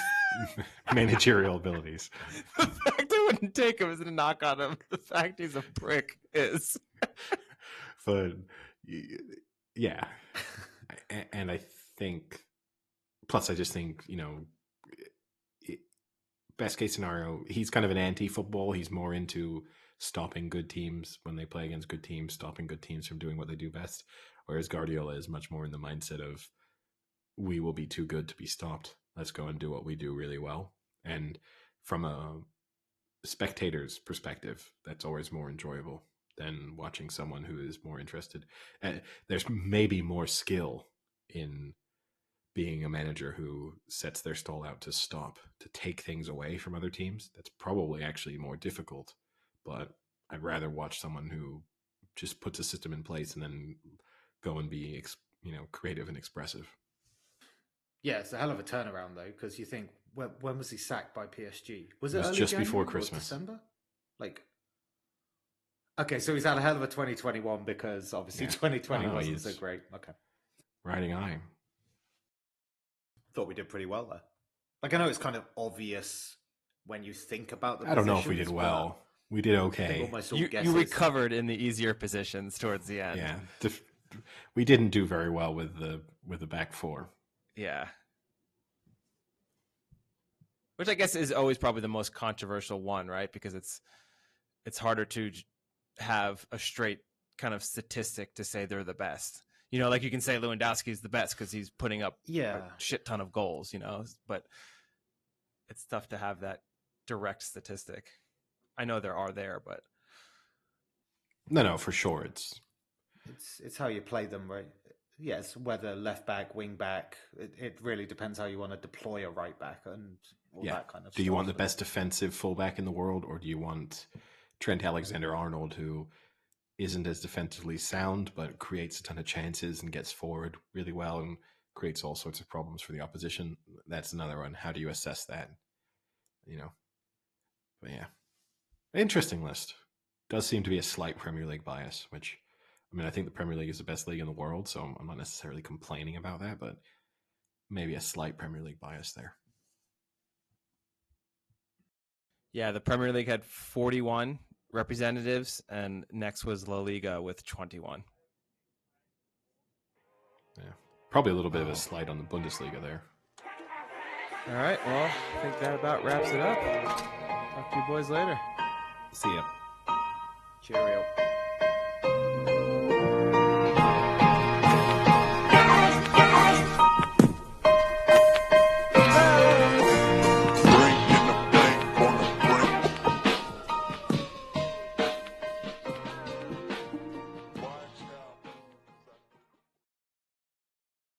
managerial abilities. The fact I wouldn't take him isn't a knock on him. The fact he's a prick is. But yeah. And I think, plus I just think, best case scenario, he's kind of an anti-football. He's more into stopping good teams when they play against good teams, stopping good teams from doing what they do best. Whereas Guardiola is much more in the mindset of, we will be too good to be stopped. Let's go and do what we do really well. And from a spectator's perspective, that's always more enjoyable than watching someone who is more interested. There's maybe more skill in being a manager who sets their stall out to stop, to take things away from other teams. That's probably actually more difficult, but I'd rather watch someone who just puts a system in place and then go and be, creative and expressive. Yeah, it's a hell of a turnaround though, because you think when was he sacked by PSG? Was it It was early just January before or Christmas. December? Okay, so he's had a hell of a 2021 because obviously Yeah. 2020 Oh, no, wasn't so he's- great. Okay, Riding high. thought we did pretty well there. I know it's kind of obvious when you think about the. I don't know if we did positions, well. We did but I think okay. almost all You guesses. recovered in the easier positions towards the end. Yeah, we didn't do very well with the back four. Yeah. Which I guess is always probably the most controversial one, right? Because it's harder to have a straight kind of statistic to say they're the best. Like you can say Lewandowski is the best because he's putting up a shit ton of goals, but it's tough to have that direct statistic. I know there are there, but No, for sure. It's how you play them, right? Yes, whether left back, wing back, it really depends how you want to deploy a right back and all that kind of stuff. Do you want the best defensive fullback in the world, or do you want Trent Alexander-Arnold, who isn't as defensively sound but creates a ton of chances and gets forward really well and creates all sorts of problems for the opposition? That's another one. How do you assess that? But yeah, interesting list. Does seem to be a slight Premier League bias, which, I think the Premier League is the best league in the world, so I'm not necessarily complaining about that, but maybe a slight Premier League bias there. yeah, the Premier League had 41 representatives, and next was La Liga with 21. Yeah, probably a little bit of a slight on the Bundesliga there. All right, well, I think that about wraps it up. Talk to you boys later. See ya. Cheerio.